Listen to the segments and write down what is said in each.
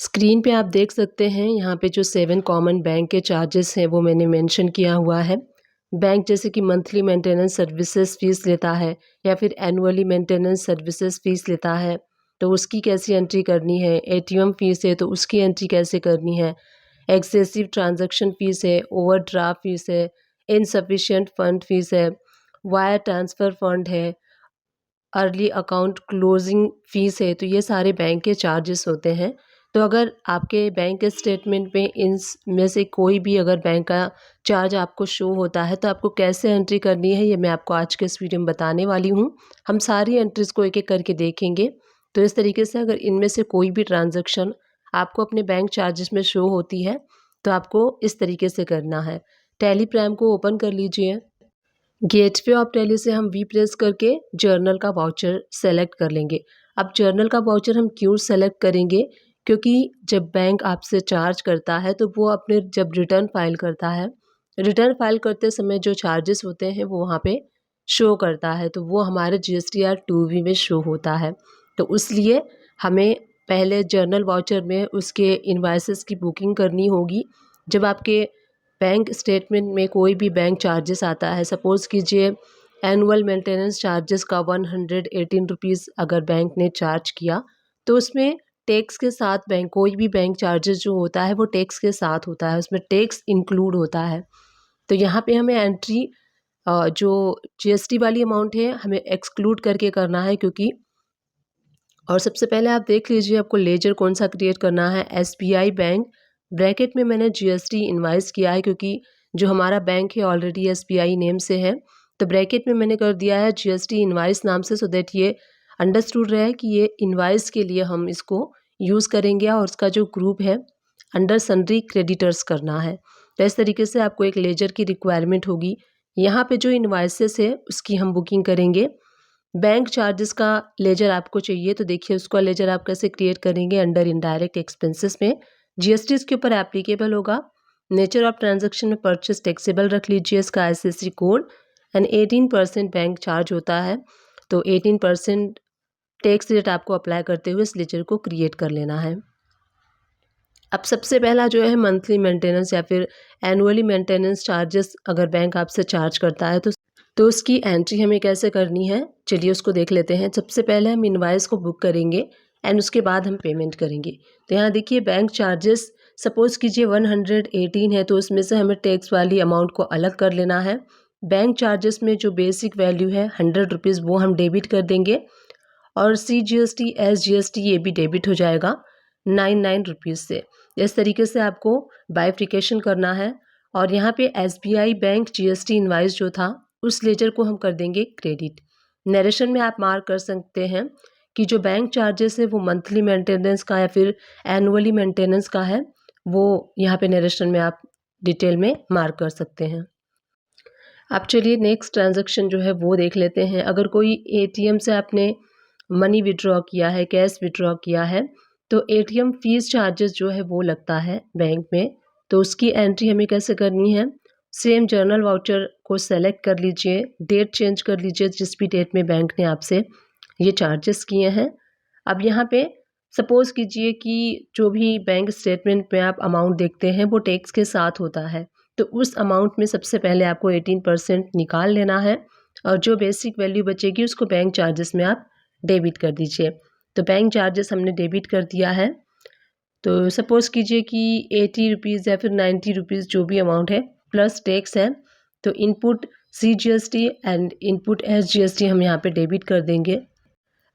Screen पे आप देख सकते हैं यहाँ पे जो 7 कॉमन बैंक के चार्जेस हैं वो मैंने मेंशन किया हुआ है। बैंक जैसे कि मंथली मेंटेनेंस सर्विसेज फ़ीस लेता है या फिर एनुअली मेंटेनेंस सर्विसेज फ़ीस लेता है, तो उसकी कैसी एंट्री करनी है। एटीएम फ़ीस है तो उसकी एंट्री कैसे करनी है। एक्सेसिव ट्रांजैक्शन फ़ीस है, ओवरड्राफ्ट फ़ीस है, इनसफिशिएंट फंड फ़ीस है, वायर ट्रांसफ़र फंड है, अर्ली अकाउंट क्लोजिंग फ़ीस है। तो ये सारे बैंक के चार्जेस होते हैं। तो अगर आपके बैंक स्टेटमेंट में इनमें से कोई भी अगर बैंक का चार्ज आपको शो होता है तो आपको कैसे एंट्री करनी है, ये मैं आपको आज के इस वीडियो में बताने वाली हूँ। हम सारी एंट्रीज़ को एक-एक करके देखेंगे। तो इस तरीके से अगर इनमें से कोई भी ट्रांज़ैक्शन आपको अपने बैंक चार्जेस में शो होती है, तो आपको इस तरीके से करना है। टैली प्राइम को ओपन कर लीजिए। गेटवे ऑफ टैली से हम वी प्रेस करके जर्नल का वाउचर सेलेक्ट कर लेंगे। अब जर्नल का वाउचर हम क्यों सेलेक्ट करेंगे? क्योंकि जब बैंक आपसे चार्ज करता है तो वो अपने जब रिटर्न फाइल करता है, रिटर्न फाइल करते समय जो चार्जेस होते हैं वो वहाँ पे शो करता है, तो वो हमारे जीएसटीआर 2V में शो होता है। तो इसलिए हमें पहले जर्नल वाउचर में उसके इनवॉइसेस की बुकिंग करनी होगी। जब आपके बैंक स्टेटमेंट में कोई भी बैंक चार्जेस आता है, सपोज़ कीजिए एनुअल मेंटेनेंस चार्जेस का 118 रुपीज़ अगर बैंक ने चार्ज किया, तो उसमें टैक्स के साथ बैंक कोई भी बैंक चार्जेस जो होता है वो टैक्स के साथ होता है, उसमें टैक्स इंक्लूड होता है। तो यहाँ पे हमें एंट्री जो जीएसटी वाली अमाउंट है हमें एक्सक्लूड करके करना है, क्योंकि और सबसे पहले आप देख लीजिए आपको लेजर कौन सा क्रिएट करना है। एसबीआई बैंक, ब्रैकेट में मैंने जीएसटी इनवाइस किया है क्योंकि जो हमारा बैंक है ऑलरेडी एसबीआई नेम से है, तो ब्रैकेट में मैंने कर दिया है जीएसटी इनवाइस नाम से, सो दैट ये अंडरस्टूड रहे कि ये इनवाइस के लिए हम इसको यूज़ करेंगे और उसका जो ग्रुप है अंडर सन्ड्री क्रेडिटर्स करना है। तो इस तरीके से आपको एक लेजर की रिक्वायरमेंट होगी। यहाँ पे जो इनवाइसेस है उसकी हम बुकिंग करेंगे। बैंक चार्जेस का लेजर आपको चाहिए, तो देखिए उसका लेजर आप कैसे क्रिएट करेंगे। अंडर इनडायरेक्ट एक्सपेंसेस में जीएसटी इसके ऊपर एप्लीकेबल होगा। नेचर ऑफ ट्रांजैक्शन में परचेस टैक्सेबल रख लीजिए इसका ICSC code, and 18% bank charge होता है, तो 18% टैक्स रेट आपको अप्लाई करते हुए इस लेजर को क्रिएट कर लेना है। अब सबसे पहला जो है मंथली मेंटेनेंस या फिर एनुअली मेंटेनेंस चार्जेस अगर बैंक आपसे चार्ज करता है तो उसकी एंट्री हमें कैसे करनी है, चलिए उसको देख लेते हैं। सबसे पहले हम इनवाइस को बुक करेंगे एंड उसके बाद हम पेमेंट करेंगे। तो यहाँ देखिए बैंक चार्जेस सपोज़ कीजिए 118 है, तो उसमें से हमें टैक्स वाली अमाउंट को अलग कर लेना है। बैंक चार्जेस में जो बेसिक वैल्यू है 100 रुपीज़ वो हम डेबिट कर देंगे, और CGST SGST ये भी डेबिट हो जाएगा 99 रुपीज़ से। इस तरीके से आपको बाइफ्रिकेशन करना है। और यहाँ पे SBI बैंक GST इनवाइस जो था उस लेजर को हम कर देंगे क्रेडिट। नरेशन में आप मार्क कर सकते हैं कि जो बैंक चार्जेस है वो मंथली मेंटेनेंस का या फिर एनुअली मेंटेनेंस का है, वो यहाँ पे नरेशन में आप डिटेल में मार्क कर सकते हैं। अब चलिए नेक्स्ट ट्रांजैक्शन जो है वो देख लेते हैं। अगर कोई एटीएम से आपने मनी विड्रॉ किया है, कैश विड्रॉ किया है, तो एटीएम फीस चार्जेस जो है वो लगता है बैंक में, तो उसकी एंट्री हमें कैसे करनी है। सेम जर्नल वाउचर को सेलेक्ट कर लीजिए, डेट चेंज कर लीजिए जिस भी डेट में बैंक ने आपसे ये चार्जेस किए हैं। अब यहाँ पे सपोज़ कीजिए कि जो भी बैंक स्टेटमेंट में आप अमाउंट देखते हैं वो टैक्स के साथ होता है, तो उस अमाउंट में सबसे पहले आपको 18% निकाल लेना है, और जो बेसिक वैल्यू बचेगी उसको बैंक चार्जेस में आप डेबिट कर दीजिए। तो बैंक चार्जेस हमने डेबिट कर दिया है। तो सपोज़ कीजिए कि 80 रुपीज़ या फिर 90 रुपीज़ जो भी अमाउंट है प्लस टैक्स है, तो input CGST and input SGST हम यहाँ पे डेबिट कर देंगे।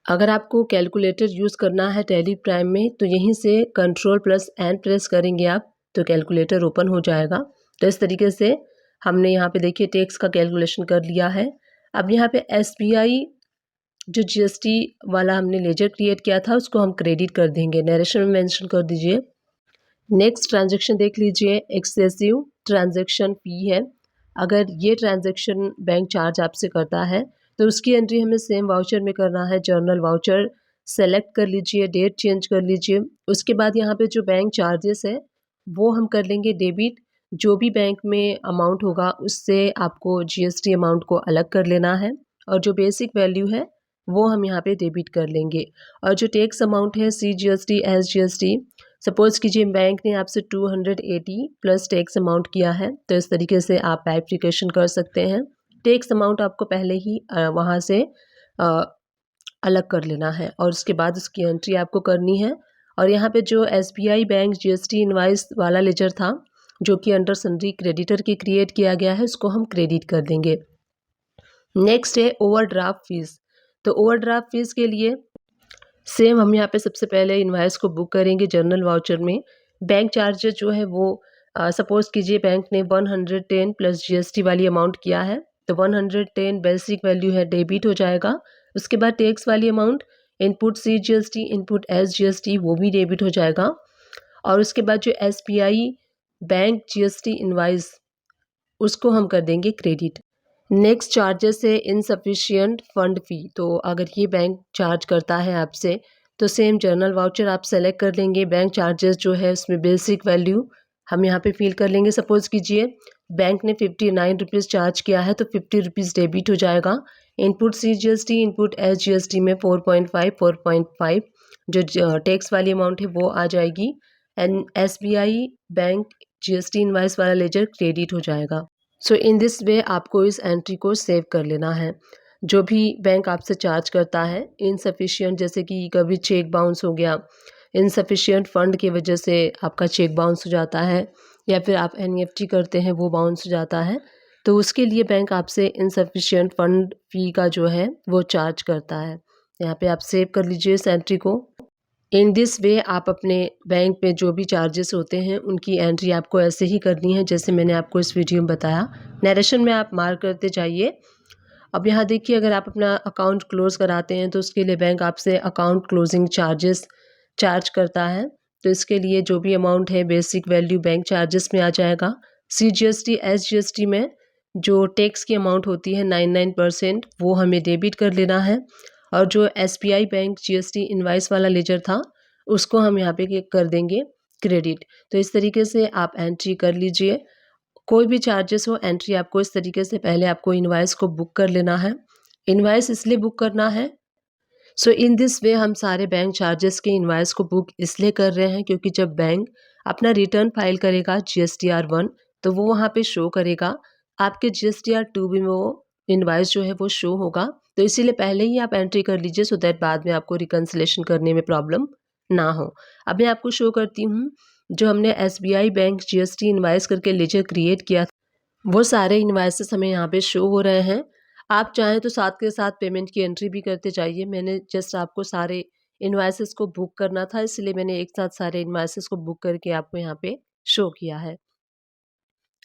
अगर आपको कैलकुलेटर यूज़ करना है टैली प्राइम में, तो यहीं से Ctrl+N प्रेस करेंगे आप, तो कैलकुलेटर ओपन हो जाएगा। तो इस तरीके से हमने यहाँ पे देखिए टैक्स का कैलकुलेशन कर लिया है। अब यहाँ पे SBI जो GST वाला हमने लेजर क्रिएट किया था उसको हम क्रेडिट कर देंगे, नरेशन में मेंशन कर दीजिए। नेक्स्ट ट्रांजैक्शन देख लीजिए, एक्सेसिव ट्रांजैक्शन फ़ी है। अगर ये ट्रांजैक्शन बैंक चार्ज आपसे करता है तो उसकी एंट्री हमें सेम वाउचर में करना है। जर्नल वाउचर सेलेक्ट कर लीजिए, डेट चेंज कर लीजिए। उसके बाद यहाँ पे जो बैंक चार्जेस है वो हम कर लेंगे डेबिट। जो भी बैंक में अमाउंट होगा उससे आपको GST अमाउंट को अलग कर लेना है, और जो बेसिक वैल्यू है वो हम यहाँ पे डेबिट कर लेंगे। और जो टैक्स अमाउंट है CGST SGST, सपोज़ कीजिए बैंक ने आपसे 280 प्लस टैक्स अमाउंट किया है, तो इस तरीके से आप वेरिफिकेशन कर सकते हैं। टैक्स अमाउंट आपको पहले ही वहाँ से अलग कर लेना है और उसके बाद उसकी एंट्री आपको करनी है। और यहाँ पे जो एसबीआई बैंक जीएसटी इनवॉइस वाला लेजर था, जो कि अंडर सन्ड्री क्रेडिटर के क्रिएट किया गया है, उसको हम क्रेडिट कर देंगे। नेक्स्ट है ओवरड्राफ्ट फीस। तो ओवरड्राफ्ट फीस के लिए सेम हम यहाँ पे सबसे पहले इनवॉइस को बुक करेंगे जर्नल वाउचर में। बैंक चार्जेस जो है वो सपोज़ कीजिए बैंक ने 110 प्लस जीएसटी वाली अमाउंट किया है, तो 110 बेसिक वैल्यू है, डेबिट हो जाएगा। उसके बाद टैक्स वाली amount input C GST, input S GST, वो भी डेबिट हो जाएगा। और उसके बाद जो एसबीआई बैंक जीएसटी इनवॉइस, उसको हम कर देंगे क्रेडिट। नेक्स्ट चार्जेस है इनसफिशिएंट फंड फ़ी। तो अगर ये बैंक चार्ज करता है आपसे, तो सेम जर्नल वाउचर आप सेलेक्ट कर लेंगे। बैंक चार्जेस जो है उसमें बेसिक वैल्यू हम यहाँ पे फिल कर लेंगे। सपोज़ कीजिए बैंक ने 59 रुपीज़ चार्ज किया है, तो 50 रुपीज़ डेबिट हो जाएगा। Input C GST, input S GST में 4.5 जो टैक्स वाली अमाउंट है वो आ जाएगी। And SBI bank GST invoice वाला लेजर क्रेडिट हो जाएगा। सो इन दिस वे आपको इस एंट्री को सेव कर लेना है। जो भी बैंक आपसे चार्ज करता है इनसफिशिएंट, जैसे कि कभी चेक बाउंस हो गया, इनसफिशिएंट फंड की वजह से आपका चेक बाउंस हो जाता है, या फिर आप एनईएफटी करते हैं वो बाउंस हो जाता है, तो उसके लिए बैंक आपसे इनसफिशिएंट फंड फी का जो है वो चार्ज करता है। यहाँ पे आप सेव कर लीजिए इस एंट्री को। इन दिस वे आप अपने बैंक में जो भी चार्जेस होते हैं उनकी एंट्री आपको ऐसे ही करनी है जैसे मैंने आपको इस वीडियो में बताया। नरेशन में आप मार्क करते जाइए। अब यहाँ देखिए, अगर आप अपना अकाउंट क्लोज़ कराते हैं तो उसके लिए बैंक आपसे अकाउंट क्लोजिंग चार्जेस चार्ज करता है। तो इसके लिए जो भी अमाउंट है बेसिक वैल्यू बैंक चार्जेस में आ जाएगा। सीजीएसटी एसजीएसटी में जो टैक्स की अमाउंट होती है 99% वो हमें डेबिट कर लेना है। और जो एसबीआई बैंक जीएसटी इनवॉइस वाला लेजर था उसको हम यहाँ पे कर देंगे क्रेडिट। तो इस तरीके से आप एंट्री कर लीजिए। कोई भी चार्जेस हो, एंट्री आपको इस तरीके से पहले आपको इनवॉइस को बुक कर लेना है। इनवॉइस इसलिए बुक करना है, सो इन दिस वे हम सारे बैंक चार्जेस के इनवॉइस को बुक इसलिए कर रहे हैं क्योंकि जब बैंक अपना रिटर्न फाइल करेगा जीएसटीआर 1, तो वो वहाँ पे शो करेगा। आपके जीएसटीआर 2 भी में वो इनवॉइस जो है वो शो होगा। तो इसीलिए पहले ही आप एंट्री कर लीजिए सो दैट बाद में आपको रिकन्सिलेशन करने में प्रॉब्लम ना हो। अब मैं आपको शो करती हूँ जो हमने एसबीआई बैंक जीएसटी इनवॉइस करके लेजर क्रिएट किया, वो सारे इनवॉइसेस हमें यहाँ पे शो हो रहे हैं। आप चाहें तो साथ के साथ पेमेंट की एंट्री भी करते जाइए। मैंने जस्ट आपको सारे इनवॉइसेस को बुक करना था, इसलिए मैंने एक साथ सारे इनवॉइसेस को बुक करके आपको यहाँ पे शो किया है।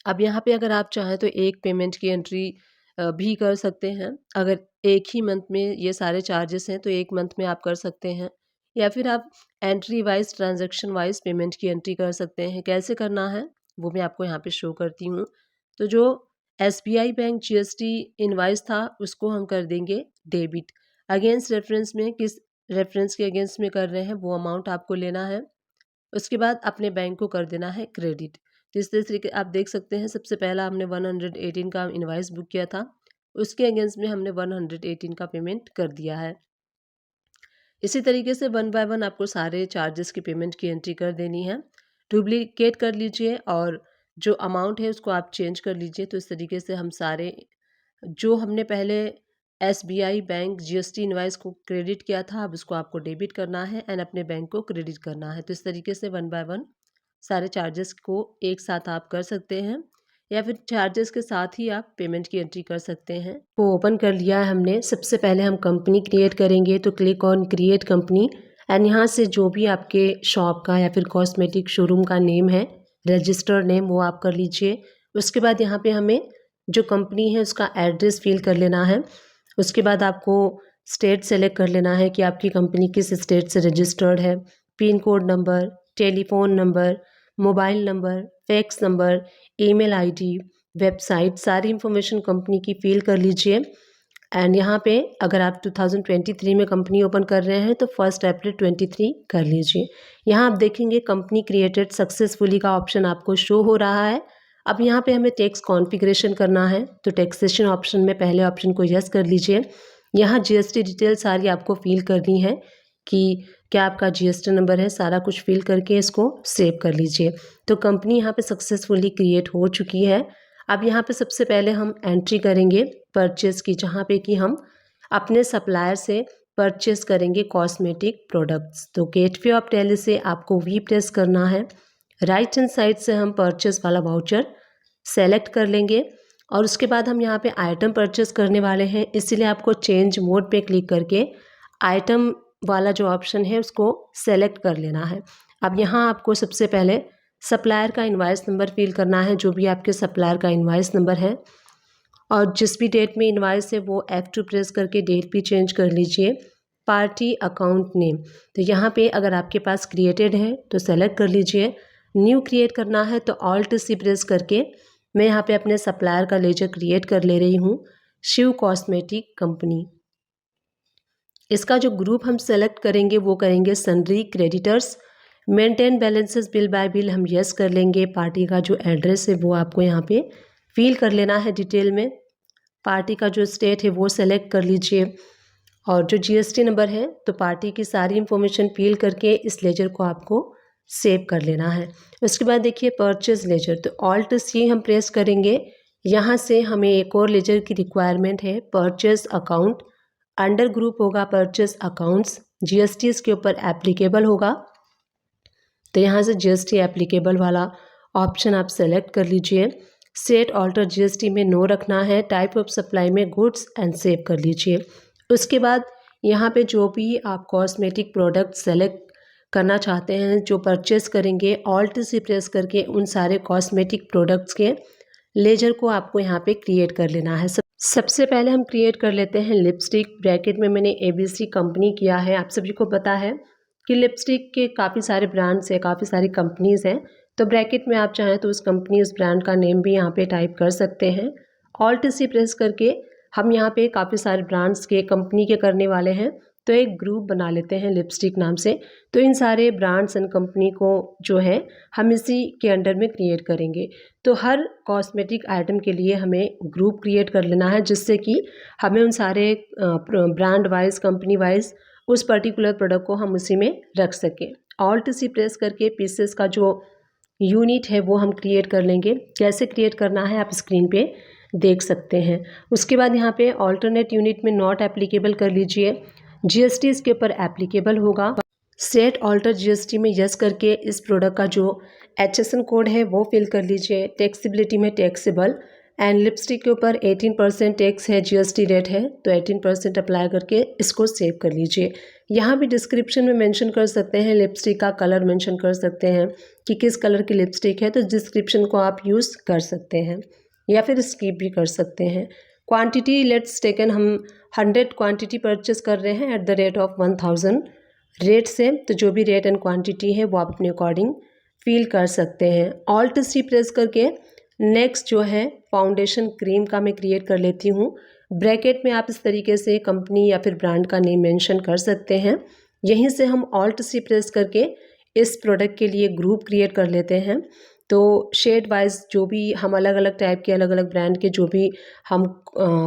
अब यहाँ पे अगर आप चाहें तो एक पेमेंट की एंट्री भी कर सकते हैं। अगर एक ही मंथ में ये सारे चार्जेस हैं तो एक मंथ में आप कर सकते हैं, या फिर आप entry wise transaction wise payment की एंट्री कर सकते हैं। कैसे करना है वो मैं आपको यहाँ पे शो करती हूँ। तो जो एसबीआई बैंक जीएसटी इनवॉइस था उसको हम कर देंगे डेबिट। अगेंस्ट रेफरेंस में किस रेफरेंस के अगेंस्ट में कर रहे हैं वो अमाउंट आपको लेना है। उसके बाद अपने बैंक को कर देना है क्रेडिट। तो इस तरीके आप देख सकते हैं, सबसे पहला हमने 118 का इनवॉइस बुक किया था, उसके अगेंस्ट में हमने 118 का पेमेंट कर दिया है। इसी तरीके से वन बाय वन आपको सारे चार्जेस की पेमेंट की एंट्री कर देनी है। डुप्लीकेट कर लीजिए और जो अमाउंट है उसको आप चेंज कर लीजिए। तो इस तरीके से हम सारे जो हमने पहले एसबीआई बैंक जीएसटी इनवॉइस को क्रेडिट किया था, अब उसको आपको डेबिट करना है एंड अपने बैंक को क्रेडिट करना है। तो इस तरीके से वन बाय वन सारे चार्जेस को एक साथ आप कर सकते हैं, या फिर चार्जेस के साथ ही आप पेमेंट की एंट्री कर सकते हैं। वो ओपन कर लिया है हमने। सबसे पहले हम कंपनी क्रिएट करेंगे, तो click on create company and यहाँ से जो भी आपके शॉप का या फिर कॉस्मेटिक शोरूम का नेम है, रजिस्टर्ड नेम, वो आप कर लीजिए। उसके बाद यहाँ पे हमें जो कंपनी है उसका एड्रेस फिल कर लेना है। उसके बाद आपको स्टेट सेलेक्ट कर लेना है कि आपकी कंपनी किस स्टेट से रजिस्टर्ड है। Pin code number, telephone number, mobile number, fax number, email ID, website, सारी इन्फॉर्मेशन कंपनी की फिल कर लीजिए। एंड यहाँ पे अगर आप 2023 में कंपनी ओपन कर रहे हैं तो 1 अप्रैल 23 कर लीजिए। यहाँ आप देखेंगे कंपनी क्रिएटेड सक्सेसफुली का ऑप्शन आपको शो हो रहा है। अब यहाँ पे हमें टैक्स कॉन्फ़िगरेशन करना है, तो टैक्सेशन ऑप्शन में पहले ऑप्शन को यस कर लीजिए। यहाँ जीएसटी डिटेल सारी आपको फिल करनी है। कि क्या आपका जीएसटी नंबर है, सारा कुछ फिल करके इसको सेव कर लीजिए। तो कंपनी यहाँ पे सक्सेसफुली क्रिएट हो चुकी है। अब यहाँ पे सबसे पहले हम एंट्री करेंगे परचेज़ की, जहाँ पे कि हम अपने सप्लायर से परचेज़ करेंगे कॉस्मेटिक प्रोडक्ट्स। तो गेटवे ऑफ टैली से आपको वी प्रेस करना है। राइट हैंड साइड से हम परचेज़ वाला वाउचर सेलेक्ट कर लेंगे और उसके बाद हम यहाँ पे आइटम परचेज़ करने वाले हैं, इसीलिए आपको चेंज मोड पे क्लिक करके आइटम वाला जो ऑप्शन है उसको सेलेक्ट कर लेना है। अब यहाँ आपको सबसे पहले सप्लायर का इनवॉइस नंबर फिल करना है, जो भी आपके सप्लायर का इनवॉइस नंबर है, और जिस भी डेट में इनवॉइस है वो F2 प्रेस करके डेट भी चेंज कर लीजिए। पार्टी अकाउंट नेम, तो यहाँ पे अगर आपके पास क्रिएटेड है तो सेलेक्ट कर लीजिए। न्यू क्रिएट करना है तो Alt C प्रेस करके मैं यहाँ पे अपने सप्लायर का लेजर क्रिएट कर ले रही हूँ, शिव कॉस्मेटिक कंपनी। इसका जो ग्रुप हम सेलेक्ट करेंगे वो करेंगे sundry creditors. Maintain balances bill by bill हम यस कर लेंगे। पार्टी का जो एड्रेस है वो आपको यहाँ पे फिल कर लेना है डिटेल में। पार्टी का जो स्टेट है वो सेलेक्ट कर लीजिए और जो जीएसटी नंबर है तो पार्टी की सारी इन्फॉर्मेशन फिल करके इस लेजर को आपको सेव कर लेना है। उसके बाद देखिए परचेज लेजर, तो Alt C हम प्रेस करेंगे। यहाँ से हमें एक और लेजर की रिक्वायरमेंट है, परचेज अकाउंट। अंडर ग्रुप होगा परचेज अकाउंट्स, जीएसटी इसके ऊपर एप्लीकेबल होगा, तो यहाँ से जीएसटी एप्लीकेबल वाला ऑप्शन आप सेलेक्ट कर लीजिए। सेट ऑल्टर जीएसटी में नो रखना है, टाइप ऑफ सप्लाई में गुड्स एंड सेव कर लीजिए। उसके बाद यहाँ पे जो भी आप कॉस्मेटिक प्रोडक्ट सेलेक्ट करना चाहते हैं, जो परचेस करेंगे, Alt C प्रेस करके उन सारे कॉस्मेटिक प्रोडक्ट्स के लेजर को आपको यहाँ पे क्रिएट कर लेना है। सबसे पहले हम क्रिएट कर लेते हैं लिपस्टिक। ब्रैकेट में मैंने ABC कंपनी किया है। आप सभी को पता है कि लिपस्टिक के काफ़ी सारे ब्रांड्स हैं, काफ़ी सारी कंपनीज़ हैं, तो ब्रैकेट में आप चाहें तो उस कंपनी उस ब्रांड का नेम भी यहाँ पे टाइप कर सकते हैं। Alt C प्रेस करके हम यहाँ पे काफ़ी सारे ब्रांड्स के कंपनी के करने वाले हैं, तो एक ग्रुप बना लेते हैं लिपस्टिक नाम से। तो इन सारे ब्रांड्स एंड कंपनी को जो है हम इसी के अंडर में क्रिएट करेंगे। तो हर कॉस्मेटिक आइटम के लिए हमें ग्रुप क्रिएट कर लेना है, जिससे कि हमें उन सारे ब्रांड वाइज कंपनी वाइज उस पर्टिकुलर प्रोडक्ट को हम उसी में रख सकें। Alt C प्रेस करके पीसेस का जो यूनिट है वो हम क्रिएट कर लेंगे। कैसे क्रिएट करना है आप स्क्रीन पे देख सकते हैं। उसके बाद यहाँ पे ऑल्टरनेट यूनिट में नॉट एप्लीकेबल कर लीजिए। जीएसटी इसके ऊपर एप्लीकेबल होगा। सेट ऑल्टर जीएसटी में यस करके इस प्रोडक्ट का जो HSN कोड है वो फिल कर लीजिए। टैक्सेबिलिटी में टैक्सेबल एंड लिपस्टिक के ऊपर 18% टैक्स है, जीएसटी रेट है, तो 18% अप्लाई करके इसको सेव कर लीजिए। यहाँ भी डिस्क्रिप्शन में मेंशन कर सकते हैं, लिपस्टिक का कलर मेंशन कर सकते हैं कि किस कलर की लिपस्टिक है, तो डिस्क्रिप्शन को आप यूज़ कर सकते हैं या फिर स्किप भी कर सकते हैं। क्वांटिटी लेट्स टेकन हम 100 क्वांटिटी परचेस कर रहे हैं eight the rate of 1000 rate से, तो जो भी रेट एंड क्वांटिटी है वो आप अपने अकॉर्डिंग फिल कर सकते हैं। Alt C प्रेस करके नेक्स्ट जो है फाउंडेशन क्रीम का मैं क्रिएट कर लेती हूँ। ब्रैकेट में आप इस तरीके से कंपनी या फिर ब्रांड का नेम मेंशन कर सकते हैं। यहीं से हम Alt C प्रेस करके इस प्रोडक्ट के लिए ग्रुप क्रिएट कर लेते हैं। तो शेड वाइज जो भी हम अलग अलग टाइप के अलग अलग ब्रांड के जो भी हम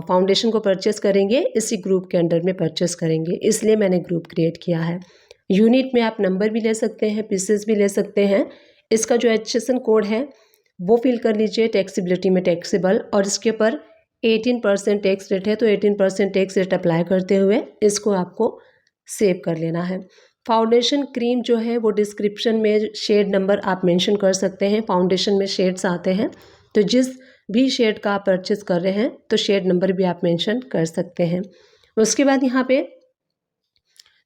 फाउंडेशन को परचेस करेंगे इसी ग्रुप के अंडर में परचेस करेंगे, इसलिए मैंने ग्रुप क्रिएट किया है। यूनिट में आप नंबर भी ले सकते हैं, पीसेस भी ले सकते हैं। इसका जो HSN कोड है वो फिल कर लीजिए। टैक्सेबिलिटी में टैक्सेबल और इसके ऊपर 18% टैक्स रेट है, तो 18% टैक्स रेट अप्लाई करते हुए इसको आपको सेव कर लेना है। फाउंडेशन क्रीम जो है वो डिस्क्रिप्शन में शेड नंबर आप मेंशन कर सकते हैं। फाउंडेशन में शेड्स आते हैं, तो जिस भी शेड का आप परचेस कर रहे हैं तो शेड नंबर भी आप मेंशन कर सकते हैं। उसके बाद यहाँ पे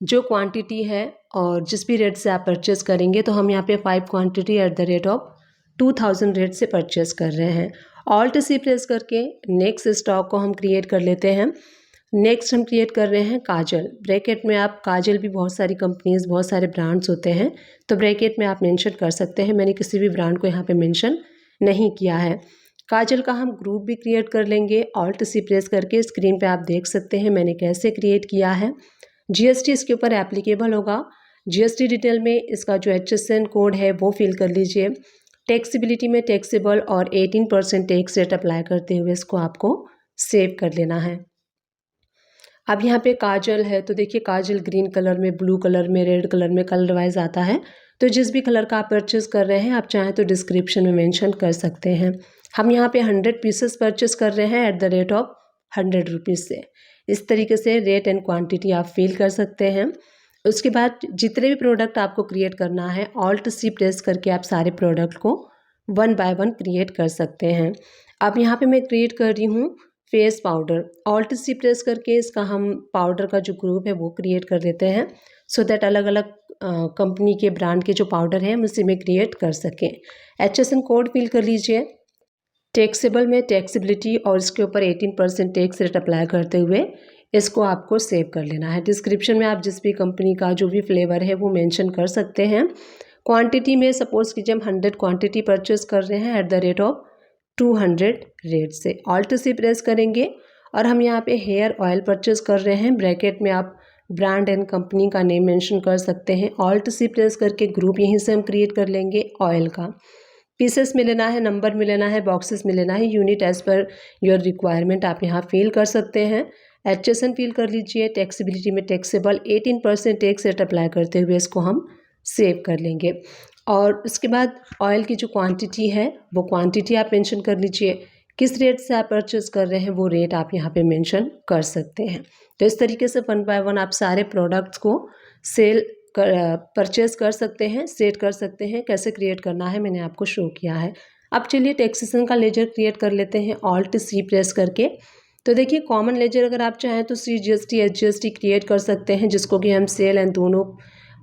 जो क्वांटिटी है और जिस भी रेट से आप परचेस करेंगे, तो हम यहाँ पे 5 quantity at the rate of 2000 rate से परचेस कर रहे हैं। Alt C प्रेस करके नेक्स्ट स्टॉक को हम क्रिएट कर लेते हैं। नेक्स्ट हम क्रिएट कर रहे हैं काजल। ब्रैकेट में आप काजल भी बहुत सारी कंपनीज बहुत सारे ब्रांड्स होते हैं, तो ब्रैकेट में आप मेंशन कर सकते हैं। मैंने किसी भी ब्रांड को यहाँ पे मेंशन नहीं किया है। काजल का हम ग्रुप भी क्रिएट कर लेंगे। Alt C प्रेस करके स्क्रीन पे आप देख सकते हैं मैंने कैसे क्रिएट किया है। जीएसटी इसके ऊपर एप्लीकेबल होगा। जीएसटी डिटेल में इसका जो HSN कोड है वो फिल कर लीजिए। टैक्सेबिलिटी में टैक्सेबल और 18% टैक्स रेट अप्लाई करते हुए इसको आपको सेव कर लेना है। अब यहाँ पे काजल है, तो देखिए काजल ग्रीन कलर में, ब्लू कलर में, रेड कलर में कलर वाइज आता है। तो जिस भी कलर का आप परचेस कर रहे हैं, आप चाहें तो डिस्क्रिप्शन में मेंशन कर सकते हैं। हम यहाँ पे 100 पीसेस परचेस कर रहे हैं eight the rate of 100 rupees से। इस तरीके से रेट एंड क्वांटिटी आप फील कर सकते हैं। उसके बाद जितने भी प्रोडक्ट आपको क्रिएट करना है, ऑल्ट सी प्रेस करके आप सारे प्रोडक्ट को 1 बाय 1 क्रिएट कर सकते हैं। अब यहाँ पे मैं क्रिएट कर रही हूँ face powder. Alt C press करके इसका हम पाउडर का जो ग्रुप है वो क्रिएट कर देते हैं, सो दैट अलग अलग कंपनी के ब्रांड के जो पाउडर हैं हम उसी में क्रिएट कर सकें। HSN कोड फिल कर लीजिए। टैक्सेबल में टैक्सेबिलिटी और इसके ऊपर 18% टैक्स रेट अप्लाई करते हुए इसको आपको सेव कर लेना है। डिस्क्रिप्शन में आप जिस भी कंपनी का जो भी फ्लेवर है वो मेंशन कर सकते हैं। क्वांटिटी में सपोज कीजिए हम 100 क्वांटिटी परचेस कर रहे हैं eight the rate of 200 rate से। ऑल्ट से प्रेस करेंगे और हम यहाँ पे हेयर ऑयल परचेस कर रहे हैं। ब्रैकेट में आप ब्रांड एंड कंपनी का नेम मेंशन कर सकते हैं। ऑल्ट से प्रेस करके ग्रुप यहीं से हम क्रिएट कर लेंगे ऑयल का। पीसेस में लेना है, नंबर में लेना है, बॉक्सेस में लेना है, unit as per your requirement आप यहाँ फिल कर सकते हैं। HSN फिल कर लीजिए। टैक्सेबिलिटी में टैक्सेबल 18% टैक्स रेट अप्लाई करते हुए इसको हम सेव कर लेंगे। और उसके बाद ऑयल की जो क्वांटिटी है वो क्वांटिटी आप मेंशन कर लीजिए। किस रेट से आप परचेस कर रहे हैं वो रेट आप यहाँ पे मेंशन कर सकते हैं। तो इस तरीके से 1 बाय 1 आप सारे प्रोडक्ट्स को सेल परचेस कर सकते हैं, सेट कर सकते हैं। कैसे क्रिएट करना है मैंने आपको शो किया है। अब चलिए टैक्सेशन का लेजर क्रिएट कर लेते हैं ऑल्ट सी प्रेस करके। तो देखिए कॉमन लेजर अगर आप चाहें तो CGST HGST क्रिएट कर सकते हैं, जिसको कि हम सेल एंड दोनों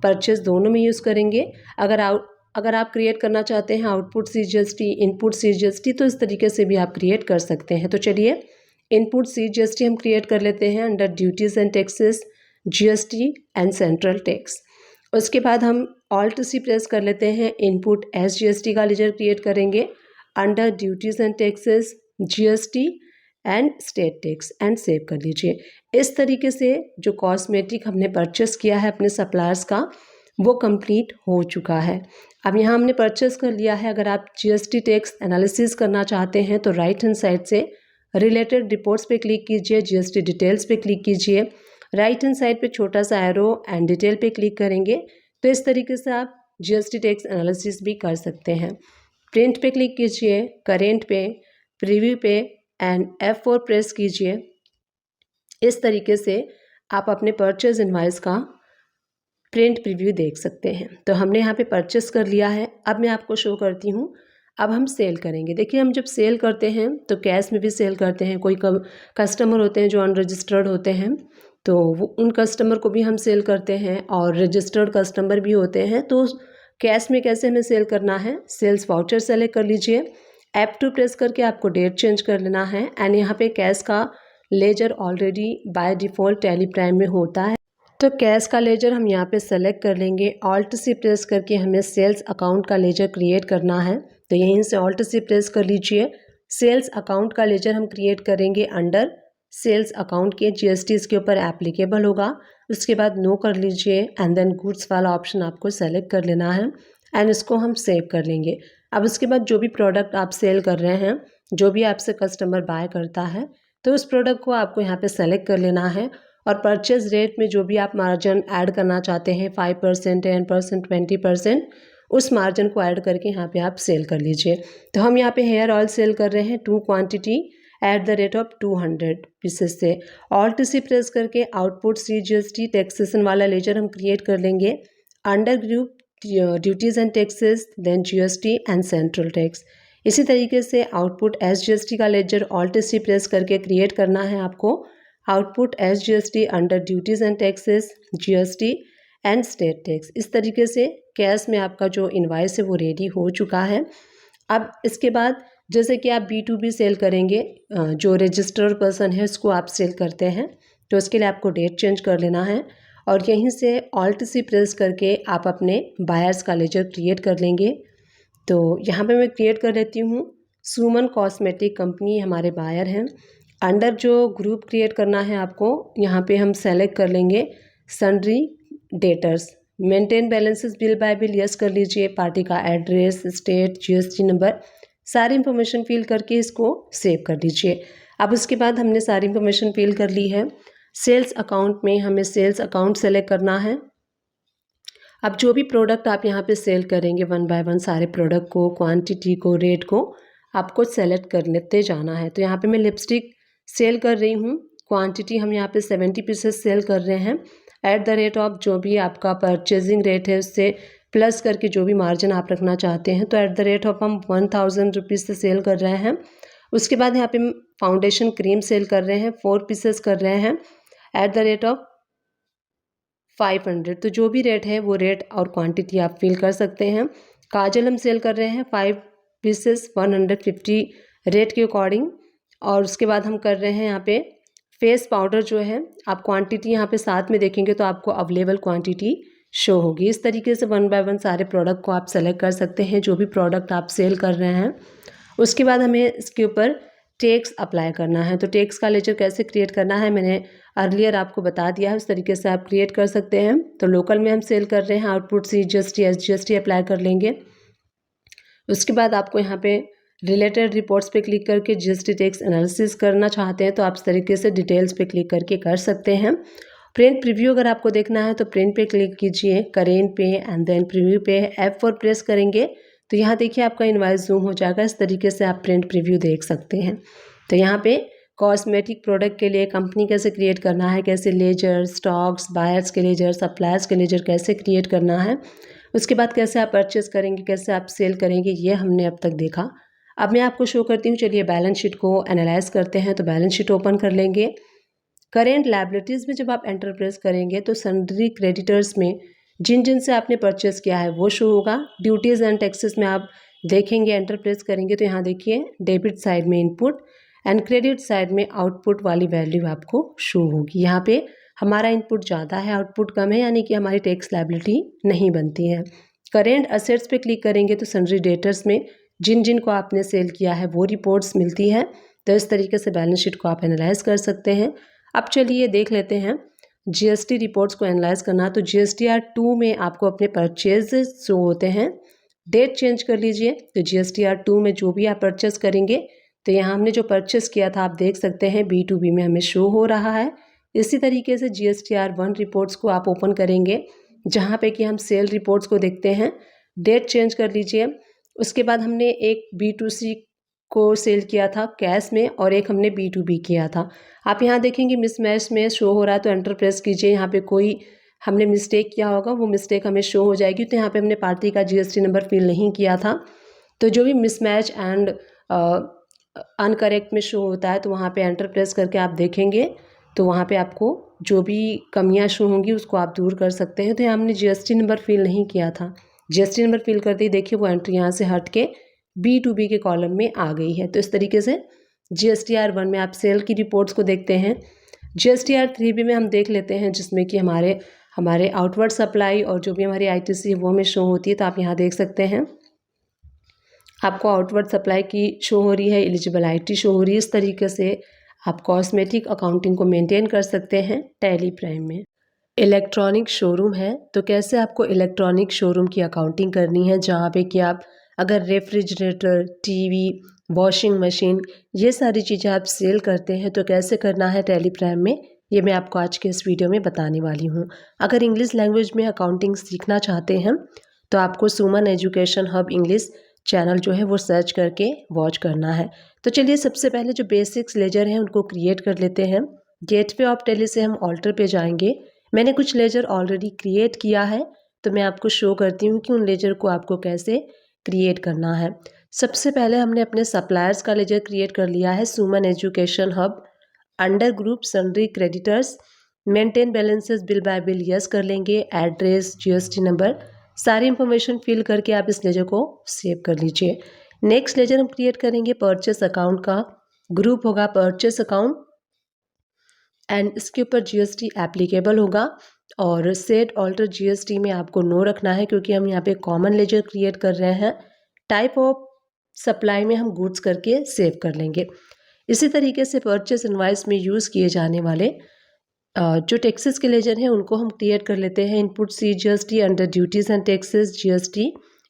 परचेस दोनों में यूज़ करेंगे। अगर आप क्रिएट करना चाहते हैं आउटपुट CGST, इनपुट CGST, तो इस तरीके से भी आप क्रिएट कर सकते हैं। तो चलिए इनपुट CGST हम क्रिएट कर लेते हैं under duties and taxes, GST and central tax. उसके बाद हम ऑल्ट सी प्रेस कर लेते हैं, इनपुट SGST का लेजर क्रिएट करेंगे under duties and taxes, GST and state tax and save कर लीजिए। इस तरीके से जो कॉस्मेटिक हमने परचेस किया है अपने सप्लायर्स का वो कंप्लीट हो चुका है। अब यहाँ हमने परचेस कर लिया है। अगर आप GST टैक्स एनालिसिस करना चाहते हैं तो राइट हैंड साइड से रिलेटेड रिपोर्ट्स पे क्लिक कीजिए, GST डिटेल्स पे क्लिक कीजिए। राइट हैंड साइड पे छोटा सा एरो एंड डिटेल पे क्लिक करेंगे तो इस तरीके से आप GST टैक्स एनालिसिस भी कर सकते हैं। प्रिंट पे क्लिक कीजिए, करेंट पे, प्रीव्यू पे एंड F4 प्रेस कीजिए। इस तरीके से आप अपने परचेज इनवॉइस का प्रिंट प्रीव्यू देख सकते हैं। तो हमने यहाँ पे परचेस कर लिया है। अब मैं आपको शो करती हूँ। अब हम सेल करेंगे। देखिए हम जब सेल करते हैं तो कैश में भी सेल करते हैं। कोई कस्टमर होते हैं जो अनरजिस्टर्ड होते हैं, तो वो उन कस्टमर को भी हम सेल करते हैं, और रजिस्टर्ड कस्टमर भी होते हैं। तो कैश में कैसे हमें सेल करना है, सेल्स वाउचर सेलेक्ट कर लीजिए। F2 प्रेस करके आपको डेट चेंज कर लेना है एंड यहाँ पे कैश का ledger already by default Tally Prime में होता है, तो कैश का लेजर हम यहाँ पे सेलेक्ट कर लेंगे। ऑल्ट सी प्रेस करके हमें सेल्स अकाउंट का लेजर क्रिएट करना है, तो यहीं से ऑल्ट सी प्रेस कर लीजिए। सेल्स अकाउंट का लेजर हम क्रिएट करेंगे अंडर सेल्स अकाउंट के, GST इसके ऊपर एप्लीकेबल होगा। उसके बाद नो कर लीजिए एंड देन गुड्स वाला ऑप्शन आपको सेलेक्ट कर लेना है एंड इसको हम सेव कर लेंगे। अब उसके बाद जो भी प्रोडक्ट आप सेल कर रहे हैं, जो भी आपसे कस्टमर बाय करता है, तो उस प्रोडक्ट को आपको यहाँ पे सेलेक्ट कर लेना है और परचेज रेट में जो भी आप मार्जिन ऐड करना चाहते हैं 5%, 10%, 20%, उस मार्जिन को ऐड करके यहाँ पे आप सेल कर लीजिए। तो हम यहाँ पे हेयर ऑयल सेल कर रहे हैं 2 quantity at the rate of 200 pieces से। ऑल्ट सी प्रेस करके आउटपुट CGST टैक्सेशन वाला लेजर हम क्रिएट कर लेंगे under group duties and taxes, then GST and central tax. इसी तरीके से आउटपुट SGST का लेजर ऑल्ट सी प्रेस करके क्रिएट करना है आपको output SGST under duties and taxes, GST and state tax. इस तरीके से कैश में आपका जो इनवॉइस है वो रेडी हो चुका है। अब इसके बाद जैसे कि आप B2B सेल करेंगे, जो रजिस्टर्ड पर्सन है उसको आप सेल करते हैं, तो उसके लिए आपको डेट चेंज कर लेना है और यहीं से ऑल्ट सी प्रेस करके आप अपने बायर्स का लेजर क्रिएट कर लेंगे। तो यहाँ पे मैं क्रिएट कर लेती हूँ। सुमन कॉस्मेटिक कंपनी हमारे बायर हैं। अंडर जो ग्रुप क्रिएट करना है आपको, यहाँ पे हम सेलेक्ट कर लेंगे sundry debtors. Maintain balances bill by bill yes कर लीजिए। पार्टी का एड्रेस, स्टेट, GST नंबर, सारी इन्फॉर्मेशन फिल करके इसको सेव कर दीजिए। अब उसके बाद हमने सारी इन्फॉर्मेशन फिल कर ली है। सेल्स अकाउंट में हमें सेल्स अकाउंट सेलेक्ट करना है। अब जो भी प्रोडक्ट आप यहाँ पे सेल करेंगे वन बाय वन सारे प्रोडक्ट को, क्वांटिटी को, रेट को आपको सेलेक्ट कर लेते जाना है। तो यहाँ पे मैं लिपस्टिक सेल कर रही हूँ, क्वांटिटी हम यहाँ पे 70 पीसेस सेल कर रहे हैं। एट द रेट ऑफ जो भी आपका परचेजिंग रेट है उससे प्लस करके जो भी मार्जिन आप रखना चाहते हैं, तो एट द रेट ऑफ हम 1000 रुपीज़ से सेल कर रहे हैं। उसके बाद यहाँ पे फाउंडेशन क्रीम सेल कर रहे हैं, 4 पीसेस कर रहे हैं एट द रेट ऑफ 500। तो जो भी रेट है वो रेट और क्वांटिटी आप फिल कर सकते हैं। काजल हम सेल कर रहे हैं 5 पीसेस 150 रेट के अकॉर्डिंग। और उसके बाद हम कर रहे हैं यहाँ पे फेस पाउडर जो है, आप क्वांटिटी यहाँ पे साथ में देखेंगे तो आपको अवेलेबल क्वांटिटी शो होगी। इस तरीके से वन बाय वन सारे प्रोडक्ट को आप सेलेक्ट कर सकते हैं जो भी प्रोडक्ट आप सेल कर रहे हैं। उसके बाद हमें इसके ऊपर टैक्स अप्लाई करना है। तो टैक्स का लेजर कैसे क्रिएट करना है मैंने अर्लियर आपको बता दिया है, उस तरीके से आप क्रिएट कर सकते हैं। तो लोकल में हम सेल कर रहे हैं, आउटपुट CGST SGST अप्लाई कर लेंगे। उसके बाद आपको यहाँ पे रिलेटेड रिपोर्ट्स पे क्लिक करके GST टैक्स एनालिसिस करना चाहते हैं तो आप इस तरीके से डिटेल्स पे क्लिक करके कर सकते हैं। प्रिंट प्रीव्यू अगर आपको देखना है तो प्रिंट पे क्लिक कीजिए, करेंट पे एंड देन प्रीव्यू पे F4 प्रेस करेंगे तो यहाँ देखिए आपका इनवॉइस जूम हो जाएगा। इस तरीके से आप प्रिंट प्रीव्यू देख सकते हैं। तो यहाँ पे कॉस्मेटिक प्रोडक्ट के लिए कंपनी कैसे क्रिएट करना है, कैसे लेजर, स्टॉक्स, बायर्स के लेजर, सप्लायर्स के लेजर कैसे क्रिएट करना है, उसके बाद कैसे आप परचेस करेंगे, कैसे आप सेल करेंगे, ये हमने अब तक देखा। अब मैं आपको शो करती हूँ। चलिए बैलेंस शीट को एनालाइज करते हैं। तो बैलेंस शीट ओपन कर लेंगे। करेंट लायबिलिटीज़ में जब आप एंटर प्रेस करेंगे तो सन्ड्री क्रेडिटर्स में जिन जिन से आपने परचेस किया है वो शो होगा। ड्यूटीज़ एंड टैक्सेस में आप देखेंगे, एंटर प्रेस करेंगे तो यहाँ देखिए डेबिट साइड में इनपुट एंड क्रेडिट साइड में आउटपुट वाली वैल्यू आपको शो होगी। यहाँ पे हमारा इनपुट ज़्यादा है, आउटपुट कम है, यानी कि हमारी टैक्स लायबिलिटी नहीं बनती है। करेंट असेट्स पे क्लिक करेंगे तो सन्ड्री डेटर्स में जिन जिन को आपने सेल किया है वो रिपोर्ट्स मिलती है। तो इस तरीके से बैलेंस शीट को आप एनालाइज कर सकते हैं। अब चलिए देख लेते हैं GST रिपोर्ट्स को एनालाइज करना। तो GSTR 2 में आपको अपने परचेज शो होते हैं। डेट चेंज कर लीजिए। तो GSTR 2 में जो भी आप परचेस करेंगे तो यहाँ हमने जो परचेस किया था आप देख सकते हैं B2B में हमें शो हो रहा है। इसी तरीके से GSTR 1 रिपोर्ट्स को आप ओपन करेंगे जहाँ पे कि हम सेल रिपोर्ट्स को देखते हैं। डेट चेंज कर लीजिए। उसके बाद हमने एक B2C को सेल किया था कैश में और एक हमने B2B किया था। आप यहाँ देखेंगे मिसमैच में शो हो रहा है तो एंटर प्रेस कीजिए। यहाँ पे कोई हमने मिस्टेक किया होगा वो मिस्टेक हमें शो हो जाएगी। तो यहाँ पे हमने पार्टी का GST नंबर फिल नहीं किया था। तो जो भी मिसमैच एंड अनकरेक्ट में शो होता है तो वहाँ पे एंटर प्रेस करके आप देखेंगे तो वहाँ पे आपको जो भी कमियाँ शो होंगी उसको आप दूर कर सकते हैं। तो यहाँ हमने GST नंबर फिल नहीं किया था। GST नंबर फिल करते ही देखिए वो एंट्री यहाँ से हट के B2B के कॉलम में आ गई है। तो इस तरीके से GSTR 1 में आप सेल की रिपोर्ट्स को देखते हैं। GSTR 3B में हम देख लेते हैं जिसमें कि हमारे आउटवर्ड सप्लाई और जो भी हमारी ITC है वो हमें शो होती है। तो आप यहाँ देख सकते हैं आपको आउटवर्ड सप्लाई की शो हो रही है, एलिजिबिलिटी शो हो रही है। इस तरीके से आप कॉस्मेटिक अकाउंटिंग को मेंटेन कर सकते हैं टैली प्राइम में। इलेक्ट्रॉनिक शोरूम है तो कैसे आपको इलेक्ट्रॉनिक शोरूम की अकाउंटिंग करनी है, जहाँ पे कि आप अगर रेफ्रिजरेटर, टीवी, वॉशिंग मशीन ये सारी चीज़ें आप सेल करते हैं तो कैसे करना है टैली प्राइम में, ये मैं आपको आज के इस वीडियो में बताने वाली हूँ। अगर इंग्लिश लैंग्वेज में अकाउंटिंग सीखना चाहते हैं तो आपको सुमन एजुकेशन हब इंग्लिश चैनल जो है वो सर्च करके वॉच करना है। तो चलिए सबसे पहले जो बेसिक्स लेजर हैं उनको क्रिएट कर लेते हैं। गेटवे ऑफ टैली से हम ऑल्टर पे जाएंगे। मैंने कुछ लेजर ऑलरेडी क्रिएट किया है तो मैं आपको शो करती हूँ कि उन लेजर को आपको कैसे क्रिएट करना है। सबसे पहले हमने अपने सप्लायर्स का लेजर क्रिएट कर लिया है। Suman education hub under group sundry creditors, maintain balances bill by bill yes कर लेंगे। एड्रेस, GST नंबर सारी इंफॉर्मेशन फिल करके आप इस लेजर को सेव कर लीजिए। नेक्स्ट लेजर हम क्रिएट करेंगे परचेस अकाउंट का। ग्रुप होगा परचेस अकाउंट एंड इसके ऊपर GST एप्लीकेबल होगा और सेट ऑल्टर GST में आपको नो रखना है क्योंकि हम यहाँ पे कॉमन लेजर क्रिएट कर रहे हैं। टाइप ऑफ सप्लाई में हम गुड्स करके सेव कर लेंगे। इसी तरीके से परचेस इनवाइस में यूज़ किए जाने वाले जो टैक्सेस के लेजर हैं उनको हम क्रिएट कर लेते हैं। Input CGST under duties and taxes, GST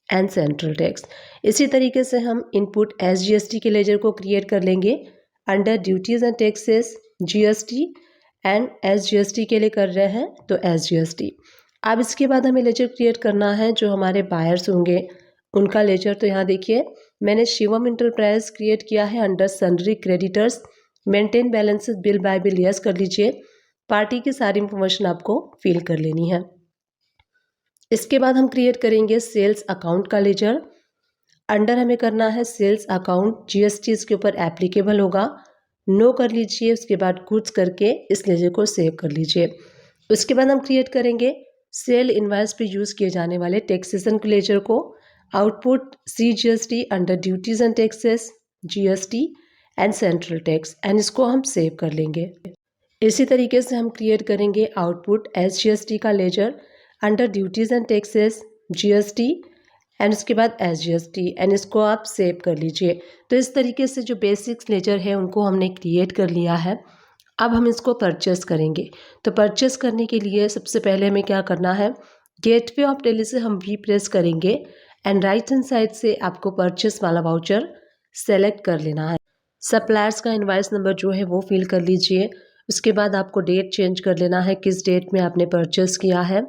and central tax. इसी तरीके से हम इनपुट SGST के लेजर को क्रिएट कर लेंगे under duties and taxes, GST and SGST के लिए कर रहे हैं तो SGST। अब इसके बाद हमें लेजर क्रिएट करना है जो हमारे बायर्स होंगे उनका लेजर। तो यहाँ देखिए मैंने शिवम इंटरप्राइज क्रिएट किया है under sundry creditors, maintain balances bill by bill yes कर लीजिए। पार्टी की सारी इंफॉर्मेशन आपको फिल कर लेनी है। इसके बाद हम क्रिएट करेंगे सेल्स अकाउंट का लेजर। अंडर हमें करना है सेल्स अकाउंट, GST इसके ऊपर एप्लीकेबल होगा, नो कर लीजिए। उसके बाद गुड्स करके इस लेजर को सेव कर लीजिए। उसके बाद हम क्रिएट करेंगे सेल इनवाइस पे यूज़ किए जाने वाले टैक्सेशन के लेजर को। Output CGST under duties and taxes, GST and central tax, and इसको हम सेव कर लेंगे। इसी तरीके से हम क्रिएट करेंगे आउटपुट SGST का ledger under duties and taxes, GST and उसके बाद SGST, एंड इसको आप सेव कर लीजिए। तो इस तरीके से जो बेसिक्स लेजर है उनको हमने क्रिएट कर लिया है। अब हम इसको परचेस करेंगे। तो परचेस करने के लिए सबसे पहले हमें क्या करना है, गेटवे ऑफ दिल्ली से हम V प्रेस करेंगे एंड राइट हैंड साइड से आपको परचेस वाला वाउचर सेलेक्ट कर लेना है। सप्लायर्स का इनवाइस नंबर जो है वो फिल कर लीजिए। उसके बाद आपको डेट चेंज कर लेना है, किस डेट में आपने परचेस किया है।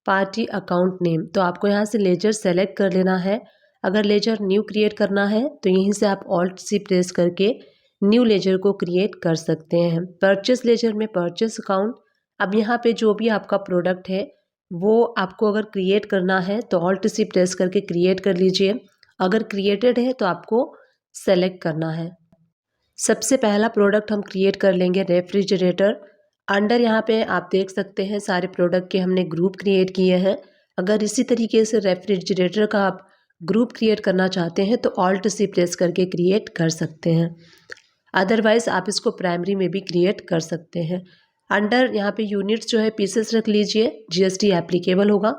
पार्टी अकाउंट नेम, तो आपको यहाँ से लेजर सेलेक्ट कर लेना है। अगर लेजर न्यू क्रिएट करना है तो यहीं से आप Alt+C प्रेस करके न्यू लेजर को क्रिएट कर सकते हैं। परचेस लेजर में परचेस अकाउंट, अब यहाँ पे जो भी आपका प्रोडक्ट है वो आपको अगर क्रिएट करना है तो Alt+C प्रेस करके क्रिएट कर लीजिए। अगर क्रिएटेड है तो आपको सेलेक्ट करना है। सबसे पहला प्रोडक्ट हम क्रिएट कर लेंगे रेफ्रिजरेटर। अंडर यहाँ पे आप देख सकते हैं सारे प्रोडक्ट के हमने ग्रुप क्रिएट किए हैं। अगर इसी तरीके से रेफ्रिजरेटर का आप ग्रुप क्रिएट करना चाहते हैं तो Alt+C प्रेस करके क्रिएट कर सकते हैं। अदरवाइज़ आप इसको प्राइमरी में भी क्रिएट कर सकते हैं। अंडर यहाँ पे यूनिट्स जो है पीसेस रख लीजिए, GST एप्लीकेबल होगा।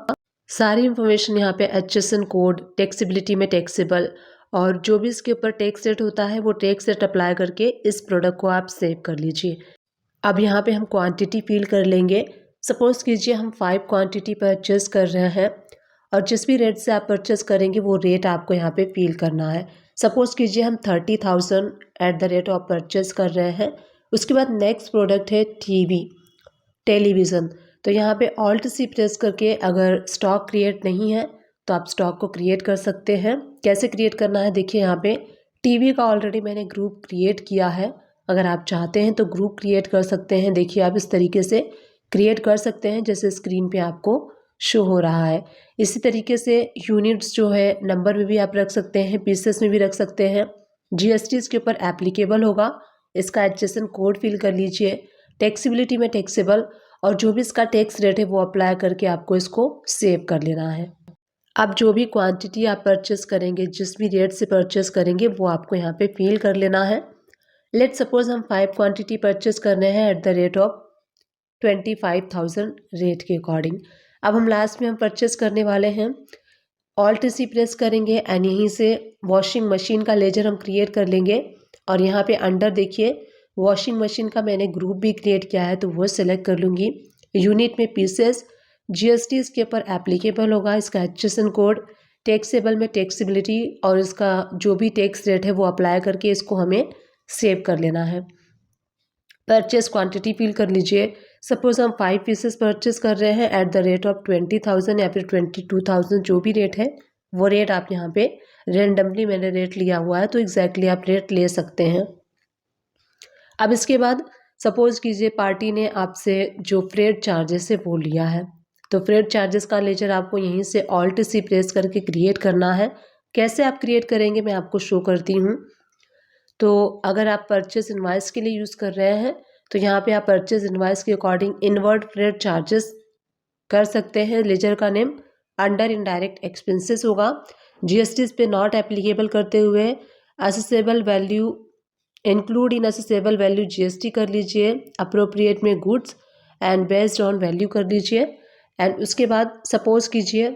सारी इंफॉर्मेशन यहाँ पे HSN कोड, टैक्सेबिलिटी में टैक्सेबल, और जो भी इसके ऊपर टैक्स रेट होता है वो टैक्स रेट अप्लाई करके इस प्रोडक्ट को आप सेव कर लीजिए। अब यहाँ पे हम क्वांटिटी फिल कर लेंगे। सपोज़ कीजिए हम 5 क्वांटिटी परचेस कर रहे हैं और जिस भी रेट से आप परचेस करेंगे वो रेट आपको यहाँ पे फिल करना है। सपोज़ कीजिए हम 30,000 eight the rate of purchase कर रहे हैं। उसके बाद नेक्स्ट प्रोडक्ट है टेलीविज़न। तो यहाँ पे Alt+C प्रेस करके अगर स्टॉक क्रिएट नहीं है तो आप स्टॉक को क्रिएट कर सकते हैं। कैसे क्रिएट करना है देखिए, यहाँ पे टीवी का ऑलरेडी मैंने ग्रुप क्रिएट किया है। अगर आप चाहते हैं तो ग्रुप क्रिएट कर सकते हैं। देखिए आप इस तरीके से क्रिएट कर सकते हैं जैसे स्क्रीन पे आपको शो हो रहा है। इसी तरीके से यूनिट्स जो है नंबर में भी आप रख सकते हैं, पीसेस में भी रख सकते हैं। GST इसके ऊपर एप्लीकेबल होगा। इसका HSN कोड फिल कर लीजिए। टैक्सेबिलिटी में टैक्सेबल, और जो भी इसका टैक्स रेट है वो अप्लाई करके आपको इसको सेव कर लेना है। अब जो भी क्वांटिटी आप परचेस करेंगे, जिस भी रेट से परचेस करेंगे वो आपको यहाँ पे फिल कर लेना है। लेट सपोज हम 5 क्वांटिटी परचेस कर रहे हैं eight the rate of 25,000 rate के अकॉर्डिंग। अब हम लास्ट में हम परचेस करने वाले हैं, Alt+C प्रेस करेंगे एंड यहीं से वॉशिंग मशीन का लेजर हम क्रिएट कर लेंगे। और यहाँ पे अंडर देखिए वॉशिंग मशीन का मैंने ग्रुप भी क्रिएट किया है तो वो सिलेक्ट कर लूँगी। यूनिट में पीसेस, GST इसके ऊपर एप्लीकेबल होगा। इसका HSN कोड, टैक्सेबल में टैक्सेबिलिटी, और इसका जो भी टैक्स रेट है वो अप्लाई करके इसको हमें सेव कर लेना है। परचेस क्वांटिटी फिल कर लीजिए। सपोज हम 5 पीसेस परचेस कर रहे हैं एट द रेट ऑफ 20,000 या फिर 22,000, जो भी रेट है वो रेट आप यहाँ पे रेंडमली मैंने रेट लिया हुआ है तो एग्जैक्टली आप रेट ले सकते हैं। अब इसके बाद सपोज कीजिए पार्टी ने आपसे जो फ्रेट चार्जेस है वो लिया है, तो फ्रेट चार्जेस का लेजर आपको यहीं से Alt+C प्रेस करके क्रिएट करना है। कैसे आप क्रिएट करेंगे मैं आपको शो करती हूँ। तो अगर आप परचेस इनवाइस के लिए यूज़ कर रहे हैं तो यहाँ पे आप परचेस इनवाइस के अकॉर्डिंग इनवर्ड फ्रेट चार्जेस कर सकते हैं। लेजर का नेम अंडर इनडायरेक्ट एक्सपेंसेस होगा। GST पे नॉट एप्लीकेबल करते हुए accessible value, include in accessible value GST कर लीजिए। अप्रोप्रिएट में goods and based on value कर लीजिए। एंड उसके बाद सपोज कीजिए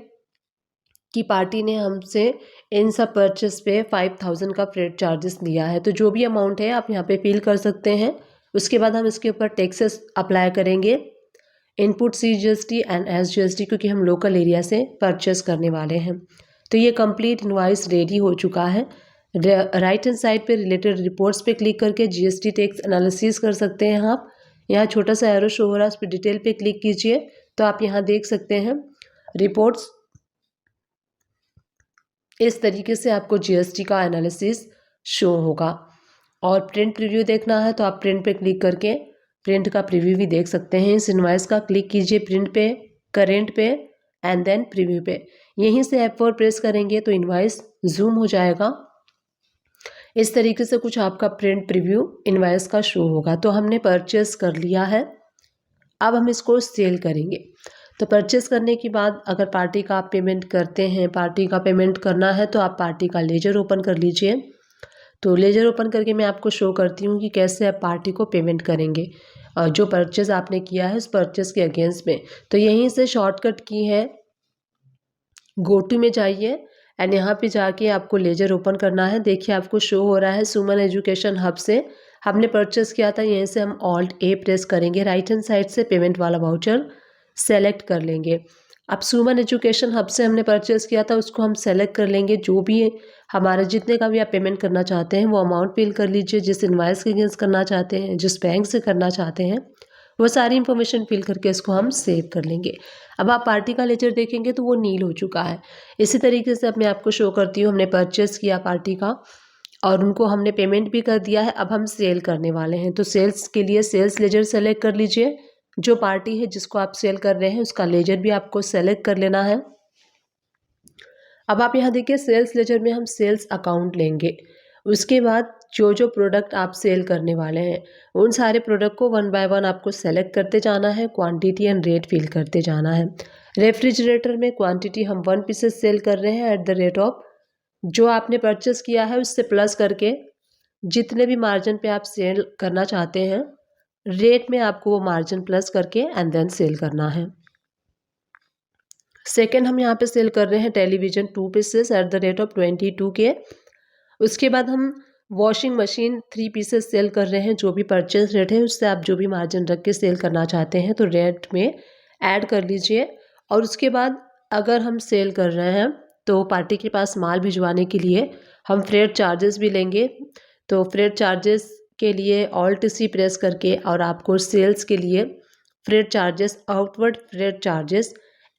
कि पार्टी ने हमसे इन सब परचेस पे 5,000 का फ्रेट चार्जेस लिया है, तो जो भी अमाउंट है आप यहाँ पे फिल कर सकते हैं। उसके बाद हम इसके ऊपर टैक्सेस अप्लाई करेंगे, इनपुट CGST एंड SGST, क्योंकि हम लोकल एरिया से परचेस करने वाले हैं। तो ये कंप्लीट इनवॉइस रेडी हो चुका है। राइट हैंड साइड पे रिलेटेड रिपोर्ट्स पे क्लिक करके GST टैक्स एनालिसिस कर सकते हैं आप। यहाँ छोटा सा एरो शो हो रहा है, उस पर डिटेल पे क्लिक कीजिए तो आप यहाँ देख सकते हैं रिपोर्ट्स। इस तरीके से आपको जीएसटी का एनालिसिस शो होगा। और प्रिंट प्रीव्यू देखना है तो आप प्रिंट पे क्लिक करके प्रिंट का प्रीव्यू भी देख सकते हैं। इस इनवॉइस का क्लिक कीजिए प्रिंट पे, करेंट पे एंड देन प्रीव्यू पे। यहीं से F4 प्रेस करेंगे तो इनवॉइस जूम हो जाएगा। इस तरीके से कुछ आपका प्रिंट प्रीव्यू इनवॉइस का शो होगा। तो हमने परचेस कर लिया है, अब हम इसको सेल करेंगे। तो परचेस करने के बाद अगर पार्टी का आप पेमेंट करते हैं, पार्टी का पेमेंट करना है तो आप पार्टी का लेजर ओपन कर लीजिए। तो लेजर ओपन करके मैं आपको शो करती हूँ कि कैसे आप पार्टी को पेमेंट करेंगे जो परचेस आपने किया है उस परचेस के अगेंस्ट में। तो यहीं से शॉर्टकट की है, गो टू में जाइए एंड यहाँ पे जाके आपको लेजर ओपन करना है। देखिए आपको शो हो रहा है सुमन एजुकेशन हब से हमने परचेस किया था। यहीं से हम ऑल्ट ए प्रेस करेंगे, राइट हैंड साइड से पेमेंट वाला वाउचर सेलेक्ट कर लेंगे। अब सुमन एजुकेशन हब से हमने परचेस किया था उसको हम सेलेक्ट कर लेंगे। जो भी हमारे जितने का भी आप पेमेंट करना चाहते हैं वो अमाउंट फिल कर लीजिए, जिस इनवॉइस के अगेंस्ट करना चाहते हैं, जिस बैंक से करना चाहते हैं वो सारी इन्फॉर्मेशन फिल करके इसको हम सेव कर लेंगे। अब आप पार्टी का लेजर देखेंगे तो वो नील हो चुका है। इसी तरीके से अब मैं आपको शो करती हूँ, हमने परचेस किया पार्टी का और उनको हमने पेमेंट भी कर दिया है। अब हम सेल करने वाले हैं तो सेल्स के लिए सेल्स लेजर सेलेक्ट कर लीजिए। जो पार्टी है जिसको आप सेल कर रहे हैं उसका लेजर भी आपको सेलेक्ट कर लेना है। अब आप यहाँ देखिए सेल्स लेजर में हम सेल्स अकाउंट लेंगे। उसके बाद जो जो प्रोडक्ट आप सेल करने वाले हैं उन सारे प्रोडक्ट को वन बाय वन आपको सेलेक्ट करते जाना है, क्वांटिटी एंड रेट फिल करते जाना है। रेफ्रिजरेटर में क्वांटिटी हम 1 पीसेस सेल कर रहे हैं एट द रेट ऑफ जो आपने परचेस किया है उससे प्लस करके जितने भी मार्जिन पे आप सेल करना चाहते हैं रेट में आपको वो मार्जिन प्लस करके एंड देन सेल करना है। सेकेंड हम यहाँ पे सेल कर रहे हैं television 2 pieces eight the rate of 22 के। उसके बाद हम वॉशिंग मशीन 3 पीसेस सेल कर रहे हैं। जो भी परचेस रेट है उससे आप जो भी मार्जिन रख के सेल करना चाहते हैं तो रेट में ऐड कर लीजिए। और उसके बाद अगर हम सेल कर रहे हैं तो पार्टी के पास माल भिजवाने के लिए हम फ्रेट चार्जेस भी लेंगे। तो फ्रेट चार्जेस के लिए ऑल्ट सी प्रेस करके और आपको सेल्स के लिए freight charges, outward freight charges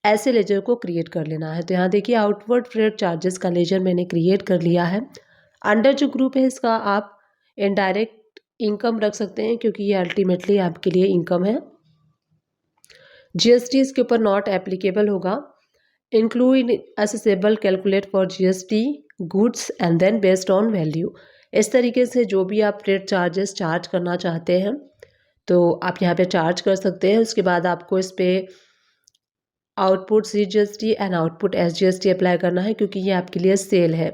ऐसे लेजर को क्रिएट कर लेना है। तो यहाँ देखिए आउटवर्ड फ्रेट चार्जेस का लेजर मैंने क्रिएट कर लिया है। अंडर जो ग्रुप है इसका आप इनडायरेक्ट इनकम रख सकते हैं क्योंकि ये अल्टीमेटली आपके लिए इनकम है। जीएसटी इसके ऊपर नॉट एप्लीकेबल होगा। Include assessable calculate for GST goods and then based on value. इस तरीके से जो भी आप फ्रेट चार्जेस चार्ज करना चाहते हैं तो आप यहाँ पे चार्ज कर सकते हैं। उसके बाद आपको इस पर output CGST and output SGST apply करना है क्योंकि ये आपके लिए सेल है।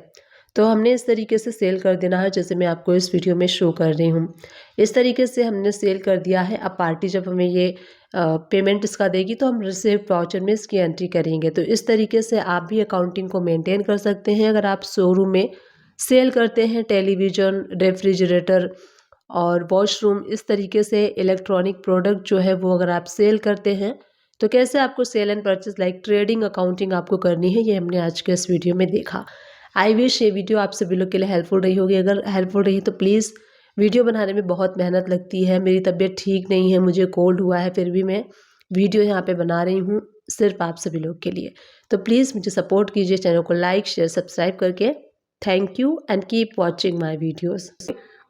तो हमने इस तरीके से सेल कर देना है जैसे मैं आपको इस वीडियो में शो कर रही हूँ। इस तरीके से हमने सेल कर दिया है। अब पार्टी जब हमें ये पेमेंट इसका देगी तो हम रिसिप्ट वाउचर में इसकी एंट्री करेंगे। तो इस तरीके से आप भी अकाउंटिंग को मेंटेन कर सकते हैं। अगर आप शोरूम में सेल करते हैं टेलीविज़न, रेफ्रिजरेटर और वॉशरूम, इस तरीके से इलेक्ट्रॉनिक प्रोडक्ट जो है वो अगर आप सेल करते हैं तो कैसे आपको sale and purchase like trading accounting आपको करनी है, ये हमने आज के इस वीडियो में देखा। आई विश ये वीडियो आप सभी लोग के लिए हेल्पफुल रही होगी। अगर हेल्पफुल रही तो प्लीज़, वीडियो बनाने में बहुत मेहनत लगती है, मेरी तबीयत ठीक नहीं है, मुझे कोल्ड हुआ है, फिर भी मैं वीडियो यहाँ पे बना रही हूँ सिर्फ आप सभी लोग के लिए। तो प्लीज़ मुझे सपोर्ट कीजिए, चैनल को लाइक शेयर सब्सक्राइब करके। Thank you and keep watching my videos.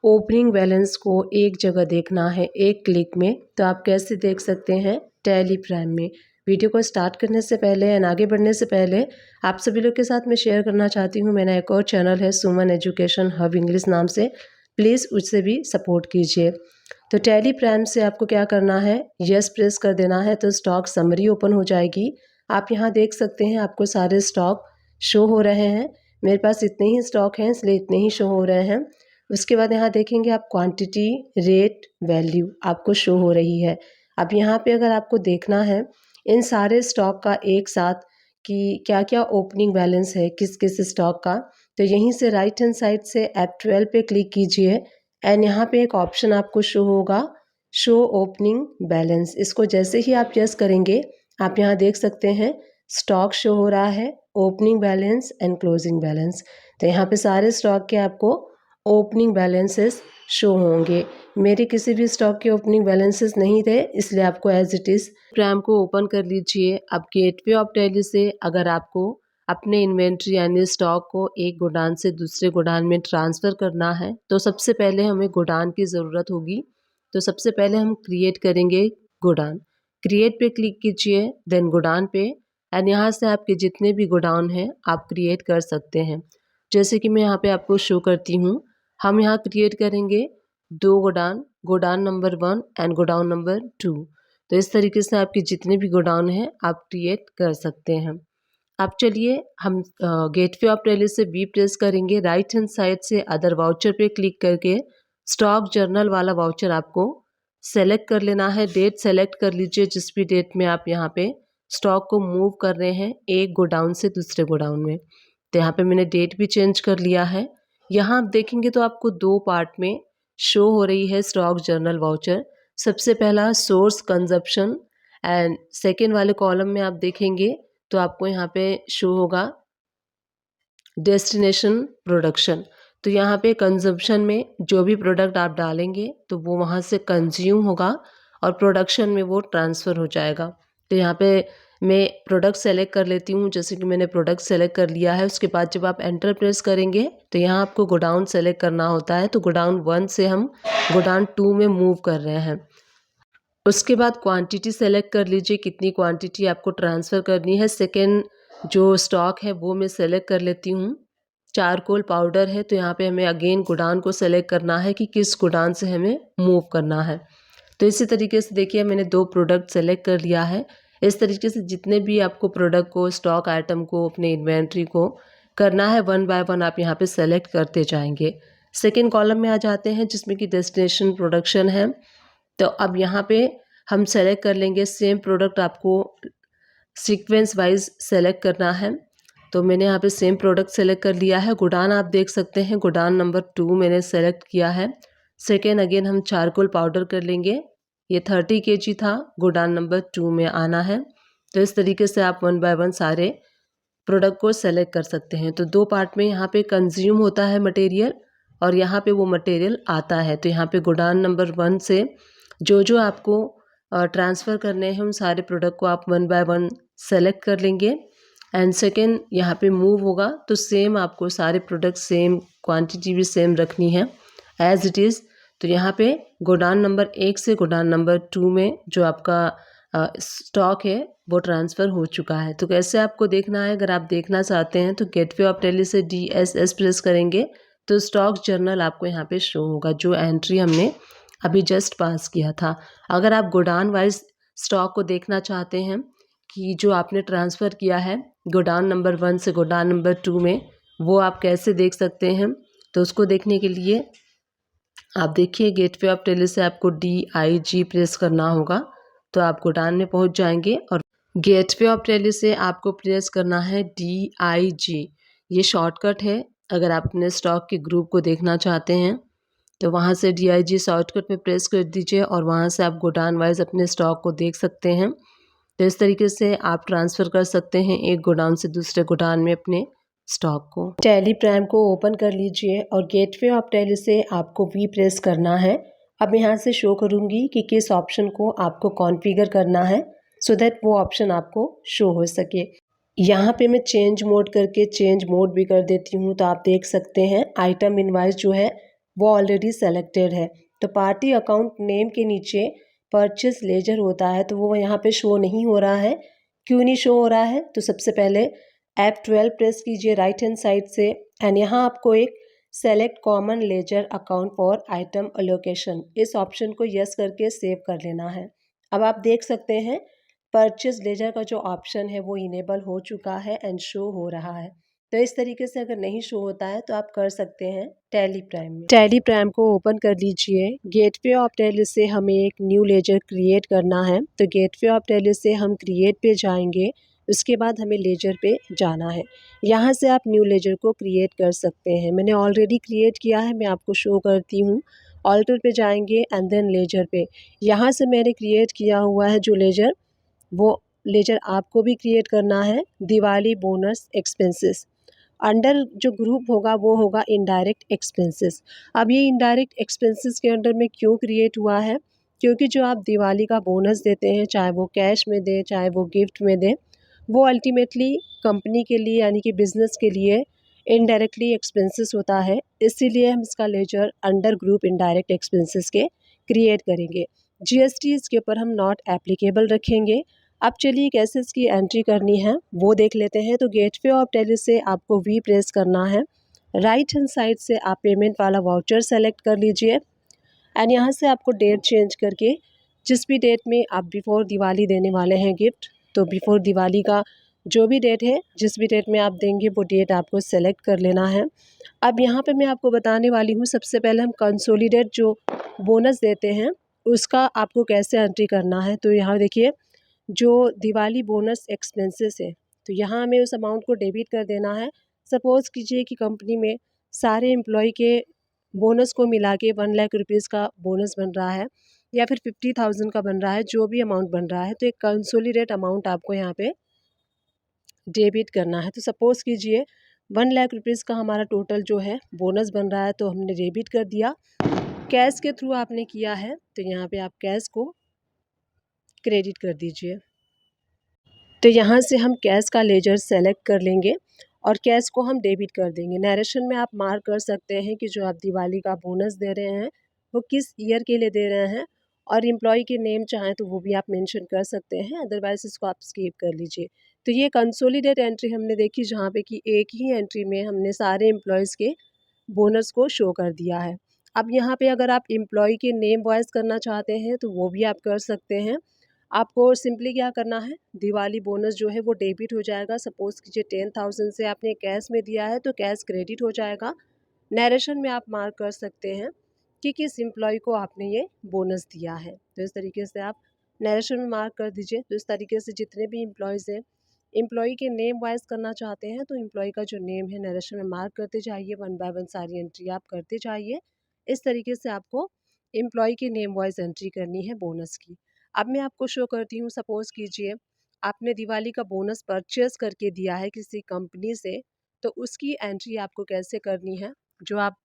Opening balance को एक जगह देखना है एक क्लिक में, तो आप कैसे देख सकते हैं टैली प्राइम में। वीडियो को स्टार्ट करने से पहले एंड आगे बढ़ने से पहले आप सभी लोग के साथ मैं शेयर करना चाहती हूँ, मेरा एक और चैनल है सुमन एजुकेशन हब इंग्लिश नाम से, प्लीज़ उससे भी सपोर्ट कीजिए। तो टैली प्राइम से आपको क्या करना है, यस प्रेस कर देना है तो स्टॉक समरी ओपन हो जाएगी। आप यहाँ देख सकते हैं आपको सारे स्टॉक शो हो रहे हैं। मेरे पास इतने ही स्टॉक हैं इसलिए इतने ही शो हो रहे हैं। उसके बाद यहाँ देखेंगे आप क्वांटिटी, रेट, वैल्यू आपको शो हो रही है। अब यहाँ पे अगर आपको देखना है इन सारे स्टॉक का एक साथ कि क्या क्या ओपनिंग बैलेंस है किस किस स्टॉक का, तो यहीं से राइट हैंड साइड से F12 पे क्लिक कीजिए एंड यहाँ पे एक ऑप्शन आपको शो होगा, शो ओपनिंग बैलेंस। इसको जैसे ही आप यस करेंगे आप यहाँ देख सकते हैं स्टॉक शो हो रहा है, opening balance and closing balance. तो यहाँ पे सारे स्टॉक के आपको ओपनिंग बैलेंसेस शो होंगे। मेरे किसी भी स्टॉक के ओपनिंग बैलेंसेस नहीं थे, इसलिए आपको एज इट इज़ प्राइम को ओपन कर लीजिए। अब गेटवे ऑफ टैली से अगर आपको अपने इन्वेंट्री यानी स्टॉक को एक गोडाउन से दूसरे गोडाउन में ट्रांसफ़र करना है, तो सबसे पहले हमें गोडाउन की ज़रूरत होगी। तो सबसे पहले हम क्रिएट करेंगे गोडाउन। क्रिएट पे क्लिक कीजिए, देन गोडाउन पे, एंड यहाँ से आपके जितने भी गोडाउन हैं आप क्रिएट कर सकते हैं। जैसे कि मैं यहाँ पे आपको शो करती हूँ, हम यहाँ क्रिएट करेंगे 2 godown, godown number 1 and godown number 2। तो इस तरीके से आपके जितने भी गोडाउन हैं आप क्रिएट कर सकते हैं। अब चलिए हम गेटवे ऑफ टैली से बी प्रेस करेंगे, राइट हैंड साइड से अदर वाउचर पे क्लिक करके स्टॉक जर्नल वाला वाउचर आपको सेलेक्ट कर लेना है। डेट सेलेक्ट कर लीजिए जिस भी डेट में आप यहाँ पे स्टॉक को मूव कर रहे हैं एक गोडाउन से दूसरे गोडाउन में। तो यहाँ पे मैंने डेट भी चेंज कर लिया है। यहाँ आप देखेंगे तो आपको 2 पार्ट में शो हो रही है स्टॉक जर्नल वाउचर। सबसे पहला सोर्स कंजप्शन एंड सेकेंड वाले कॉलम में आप देखेंगे तो आपको यहाँ पे शो होगा डेस्टिनेशन प्रोडक्शन। तो यहाँ पे कंजप्शन में जो भी प्रोडक्ट आप डालेंगे तो वो वहाँ से कंज्यूम होगा और प्रोडक्शन में वो ट्रांसफ़र हो जाएगा। तो यहाँ पे मैं प्रोडक्ट सेलेक्ट कर लेती हूँ, जैसे कि मैंने प्रोडक्ट सेलेक्ट कर लिया है। उसके बाद जब आप एंटर प्रेस करेंगे तो यहाँ आपको गोडाउन सेलेक्ट करना होता है। तो गोडाउन 1 से हम गोडाउन 2 में मूव कर रहे हैं। उसके बाद क्वांटिटी सेलेक्ट कर लीजिए, कितनी क्वांटिटी आपको ट्रांसफ़र करनी है। सेकेंड जो स्टॉक है वो मैं सेलेक्ट कर लेती हूँ। चारकोल पाउडर है, तो यहाँ पे हमें अगेन गोडाउन को सेलेक्ट करना है कि किस गोडाउन से हमें मूव करना है। तो इसी तरीके से देखिए मैंने 2 प्रोडक्ट सेलेक्ट कर लिया है। इस तरीके से जितने भी आपको प्रोडक्ट को, स्टॉक आइटम को, अपने इन्वेंट्री को करना है 1 बाय 1 आप यहाँ पे सेलेक्ट करते जाएंगे। सेकेंड कॉलम में आ जाते हैं जिसमें कि डेस्टिनेशन प्रोडक्शन है। तो अब यहाँ पे हम सेलेक्ट कर लेंगे सेम प्रोडक्ट, आपको सीक्वेंस वाइज सेलेक्ट करना है। तो मैंने यहाँ पे सेम प्रोडक्ट सेलेक्ट कर लिया है। गोडाउन आप देख सकते हैं, गोडाउन नंबर 2 मैंने सेलेक्ट किया है। सेकेंड अगेन हम चारकोल पाउडर कर लेंगे, ये 30 kg था, गोडाउन नंबर 2 में आना है। तो इस तरीके से आप 1 बाय 1 सारे प्रोडक्ट को सेलेक्ट कर सकते हैं। तो 2 पार्ट में यहाँ पे कंज्यूम होता है मटेरियल और यहाँ पे वो मटेरियल आता है। तो यहाँ पे गोडाउन नंबर 1 से जो आपको ट्रांसफ़र करने हैं उन सारे प्रोडक्ट को आप 1 बाय 1 सेलेक्ट कर लेंगे। एंड सेकेंड यहाँ पे मूव होगा तो सेम आपको सारे प्रोडक्ट सेम क्वांटिटी भी सेम रखनी है एज इट इज़। तो यहाँ पे गोडाउन नंबर 1 से गोडाउन नंबर 2 में जो आपका स्टॉक है वो ट्रांसफ़र हो चुका है। तो कैसे आपको देखना है, अगर आप देखना चाहते हैं तो गेटवे ऑफ टैली से DSS प्रेस करेंगे तो स्टॉक जर्नल आपको यहाँ पे शो होगा, जो एंट्री हमने अभी जस्ट पास किया था। अगर आप गोडाउन वाइज स्टॉक को देखना चाहते हैं कि जो आपने ट्रांसफ़र किया है गोडाउन नंबर 1 से गोडाउन नंबर 2 में, वो आप कैसे देख सकते हैं, तो उसको देखने के लिए आप देखिए गेटवे ऑफ टैली से आपको DIG प्रेस करना होगा तो आप गोडाउन में पहुंच जाएंगे। और गेटवे ऑफ टैली से आपको प्रेस करना है DIG, ये शॉर्टकट है। अगर आप अपने स्टॉक के ग्रुप को देखना चाहते हैं तो वहाँ से DIG शॉर्टकट में प्रेस कर दीजिए और वहाँ से आप गोडाउन वाइज अपने स्टॉक को देख सकते हैं। तो इस तरीके से आप ट्रांसफ़र कर सकते हैं एक गोडाउन से दूसरे गोडाउन में अपने स्टॉक को। टैली प्राइम को ओपन कर लीजिए और गेटवे ऑफ टैली से आपको वी प्रेस करना है। अब यहाँ से शो करूँगी कि किस ऑप्शन को आपको कॉन्फ़िगर करना है सो दैट वो ऑप्शन आपको शो हो सके। यहाँ पे मैं चेंज मोड करके चेंज मोड भी कर देती हूँ। तो आप देख सकते हैं आइटम इनवाइस जो है वो ऑलरेडी सेलेक्टेड है। तो पार्टी अकाउंट नेम के नीचे परचेस लेजर होता है तो वो यहाँ पे शो नहीं हो रहा है। क्यों नहीं शो हो रहा है, तो सबसे पहले F12 प्रेस कीजिए राइट हैंड साइड से एंड यहाँ आपको एक select common ledger account for item allocation, इस ऑप्शन को यस करके सेव कर लेना है। अब आप देख सकते हैं परचेस लेजर का जो ऑप्शन है वो इनेबल हो चुका है एंड शो हो रहा है। तो इस तरीके से अगर नहीं शो होता है तो आप कर सकते हैं टैली प्राइम में। टैली प्राइम को ओपन कर लीजिए। गेटवे ऑफ टैली से हमें एक न्यू लेजर क्रिएट करना है। तो गेटवे ऑफ टैली से हम क्रिएट पे जाएंगे, उसके बाद हमें लेजर पे जाना है। यहाँ से आप न्यू लेजर को क्रिएट कर सकते हैं। मैंने ऑलरेडी क्रिएट किया है, मैं आपको शो करती हूँ। ऑल्टर पे जाएंगे एंड देन लेजर पे। यहाँ से मैंने क्रिएट किया हुआ है जो लेजर, वो लेजर आपको भी क्रिएट करना है, दिवाली बोनस एक्सपेंसेस। अंडर जो ग्रुप होगा वो होगा इनडायरेक्ट एक्सपेंसेस। अब ये इनडायरेक्ट एक्सपेंसेस के अंडर में क्यों क्रिएट हुआ है, क्योंकि जो आप दिवाली का बोनस देते हैं, चाहे वो कैश में दें चाहे वो गिफ्ट में दें, वो अल्टीमेटली कंपनी के लिए यानी कि बिजनेस के लिए इनडायरेक्टली एक्सपेंसेस होता है। इसीलिए हम इसका ledger under group indirect expenses के क्रिएट करेंगे। जीएसटी इसके ऊपर हम नॉट एप्लीकेबल रखेंगे। अब चलिए कैसे इसकी एंट्री करनी है वो देख लेते हैं। तो गेटवे ऑफ टैली से आपको वी प्रेस करना है। राइट हैंड साइड से आप पेमेंट वाला वाउचर सेलेक्ट कर लीजिए एंड यहाँ से आपको डेट चेंज करके जिस भी डेट में आप बिफोर दिवाली देने वाले हैं गिफ्ट, तो बिफोर दिवाली का जो भी डेट है, जिस भी डेट में आप देंगे वो डेट आपको सेलेक्ट कर लेना है। अब यहाँ पे मैं आपको बताने वाली हूँ, सबसे पहले हम कंसोलिडेट जो बोनस देते हैं उसका आपको कैसे एंट्री करना है। तो यहाँ देखिए, जो दिवाली बोनस एक्सपेंसेस है तो यहाँ हमें उस अमाउंट को डेबिट कर देना है। सपोज़ कीजिए कि कंपनी में सारे एम्प्लॉय के बोनस को मिला के 1 लाख रुपीज़ का बोनस बन रहा है या फिर 50,000 का बन रहा है, जो भी अमाउंट बन रहा है, तो एक कंसोलिडेट अमाउंट आपको यहाँ पे डेबिट करना है। तो सपोज़ कीजिए 1 लाख रुपीज़ का हमारा टोटल जो है बोनस बन रहा है, तो हमने डेबिट कर दिया। कैश के थ्रू आपने किया है तो यहाँ पे आप कैश को क्रेडिट कर दीजिए। तो यहाँ से हम कैश का लेजर सेलेक्ट कर लेंगे और कैश को हम डेबिट कर देंगे। नरेशन में आप मार्क कर सकते हैं कि जो आप दिवाली का बोनस दे रहे हैं वो किस ईयर के लिए दे रहे हैं, और एम्प्लॉय के नेम चाहें तो वो भी आप मेंशन कर सकते हैं, अदरवाइज इसको आप स्किप कर लीजिए। तो ये कंसोलिडेट एंट्री हमने देखी जहाँ पे कि एक ही एंट्री में हमने सारे एम्प्लॉयज़ के बोनस को शो कर दिया है। अब यहाँ पे अगर आप एम्प्लॉय के नेम वॉइस करना चाहते हैं तो वो भी आप कर सकते हैं। आपको सिंपली क्या करना है, दिवाली बोनस जो है वो डेबिट हो जाएगा। सपोज़ कीजिए 10,000 से आपने कैश में दिया है तो कैश क्रेडिट हो जाएगा। नरेशन में आप मार्क कर सकते हैं कि किस एम्प्लॉय को आपने ये बोनस दिया है। तो इस तरीके से आप नरेशन में मार्क कर दीजिए। तो इस तरीके से जितने भी एम्प्लॉयज़ हैं, एम्प्लॉय के नेम वाइज करना चाहते हैं तो एम्प्लॉय का जो नेम है नरेशन में मार्क करते जाइए, 1 बाय 1 सारी एंट्री आप करते जाइए। इस तरीके से आपको एम्प्लॉय के नेम वाइज एंट्री करनी है बोनस की। अब मैं आपको शो करती हूँ। सपोज़ कीजिए आपने दिवाली का बोनस परचेज़ करके दिया है किसी कंपनी से, तो उसकी एंट्री आपको कैसे करनी है। जो आप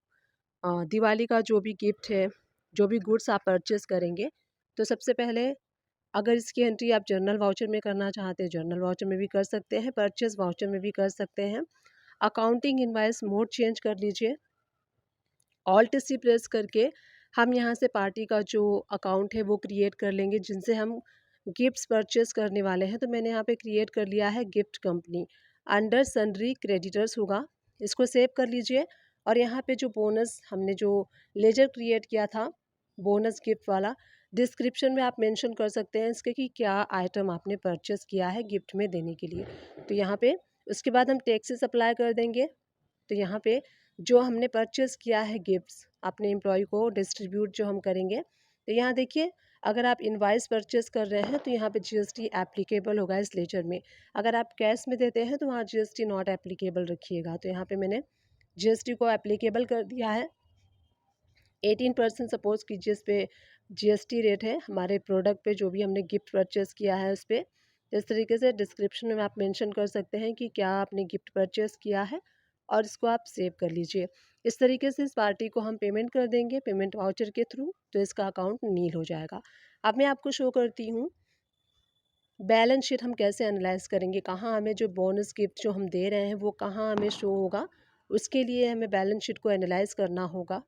दिवाली का जो भी गिफ्ट है, जो भी गुड्स आप परचेज़ करेंगे, तो सबसे पहले अगर इसकी एंट्री आप जर्नल वाउचर में करना चाहते हैं, जर्नल वाउचर में भी कर सकते हैं, परचेज़ वाउचर में भी कर सकते हैं। अकाउंटिंग इनवॉइस मोड चेंज कर लीजिए। ऑल्ट सी प्रेस करके हम यहाँ से पार्टी का जो अकाउंट है वो क्रिएट कर लेंगे जिनसे हम गिफ्ट्स परचेस करने वाले हैं। तो मैंने यहाँ पे क्रिएट कर लिया है gift company, under sundry creditors होगा। इसको सेव कर लीजिए और यहाँ पे जो बोनस हमने जो लेजर क्रिएट किया था बोनस गिफ्ट वाला, डिस्क्रिप्शन में आप मेंशन कर सकते हैं इसके कि क्या आइटम आपने परचेस किया है गिफ्ट में देने के लिए। तो यहाँ पे उसके बाद हम टैक्सेस अप्लाई कर देंगे। तो यहाँ पे जो हमने परचेज़ किया है गिफ्ट्स अपने एम्प्लॉय को डिस्ट्रीब्यूट जो हम करेंगे, तो यहाँ देखिए अगर आप इनवॉइस परचेज़ कर रहे हैं तो यहाँ पे जीएसटी एप्लीकेबल होगा इस लेजर में। अगर आप कैश में देते हैं तो वहाँ जीएसटी नॉट एप्लीकेबल रखिएगा। तो यहाँ पे मैंने जीएसटी को एप्लीकेबल कर दिया है। 18% सपोज़ कीजिए इस पे जीएसटी रेट है हमारे प्रोडक्ट पे, जो भी हमने गिफ्ट परचेज़ किया है उस पे। इस तरीके से डिस्क्रिप्शन में आप मेंशन कर सकते हैं कि क्या आपने गिफ्ट परचेज़ किया है और इसको आप सेव कर लीजिए। इस तरीके से इस पार्टी को हम पेमेंट कर देंगे पेमेंट वाउचर के थ्रू, तो इसका अकाउंट नील हो जाएगा। अब मैं आपको शो करती हूँ बैलेंस शीट हम कैसे एनालाइज़ करेंगे, कहाँ हमें जो बोनस गिफ्ट जो हम दे रहे हैं वो कहाँ हमें शो होगा। उसके लिए हमें बैलेंस शीट को एनालाइज़ करना होगा।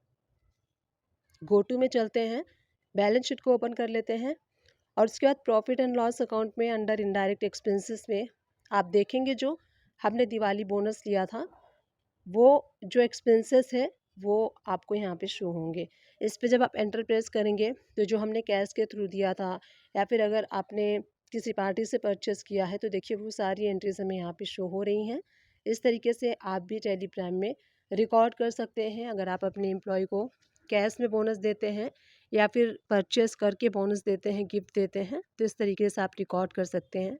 गो टू में चलते हैं, बैलेंस शीट को ओपन कर लेते हैं और उसके बाद प्रॉफिट एंड लॉस अकाउंट में अंडर इनडायरेक्ट एक्सपेंसेस में आप देखेंगे जो हमने दिवाली बोनस लिया था वो जो एक्सपेंसेस है वो आपको यहाँ पे शो होंगे। इस पे जब आप एंटर प्रेस करेंगे तो जो हमने कैश के थ्रू दिया था या फिर अगर आपने किसी पार्टी से परचेस किया है तो देखिए वो सारी एंट्रीज हमें यहाँ पे शो हो रही हैं। इस तरीके से आप भी टेलीग्राम में रिकॉर्ड कर सकते हैं। अगर आप अपने एम्प्लॉय को कैश में बोनस देते हैं या फिर परचेस करके बोनस देते हैं, गिफ्ट देते हैं, तो इस तरीके से आप रिकॉर्ड कर सकते हैं।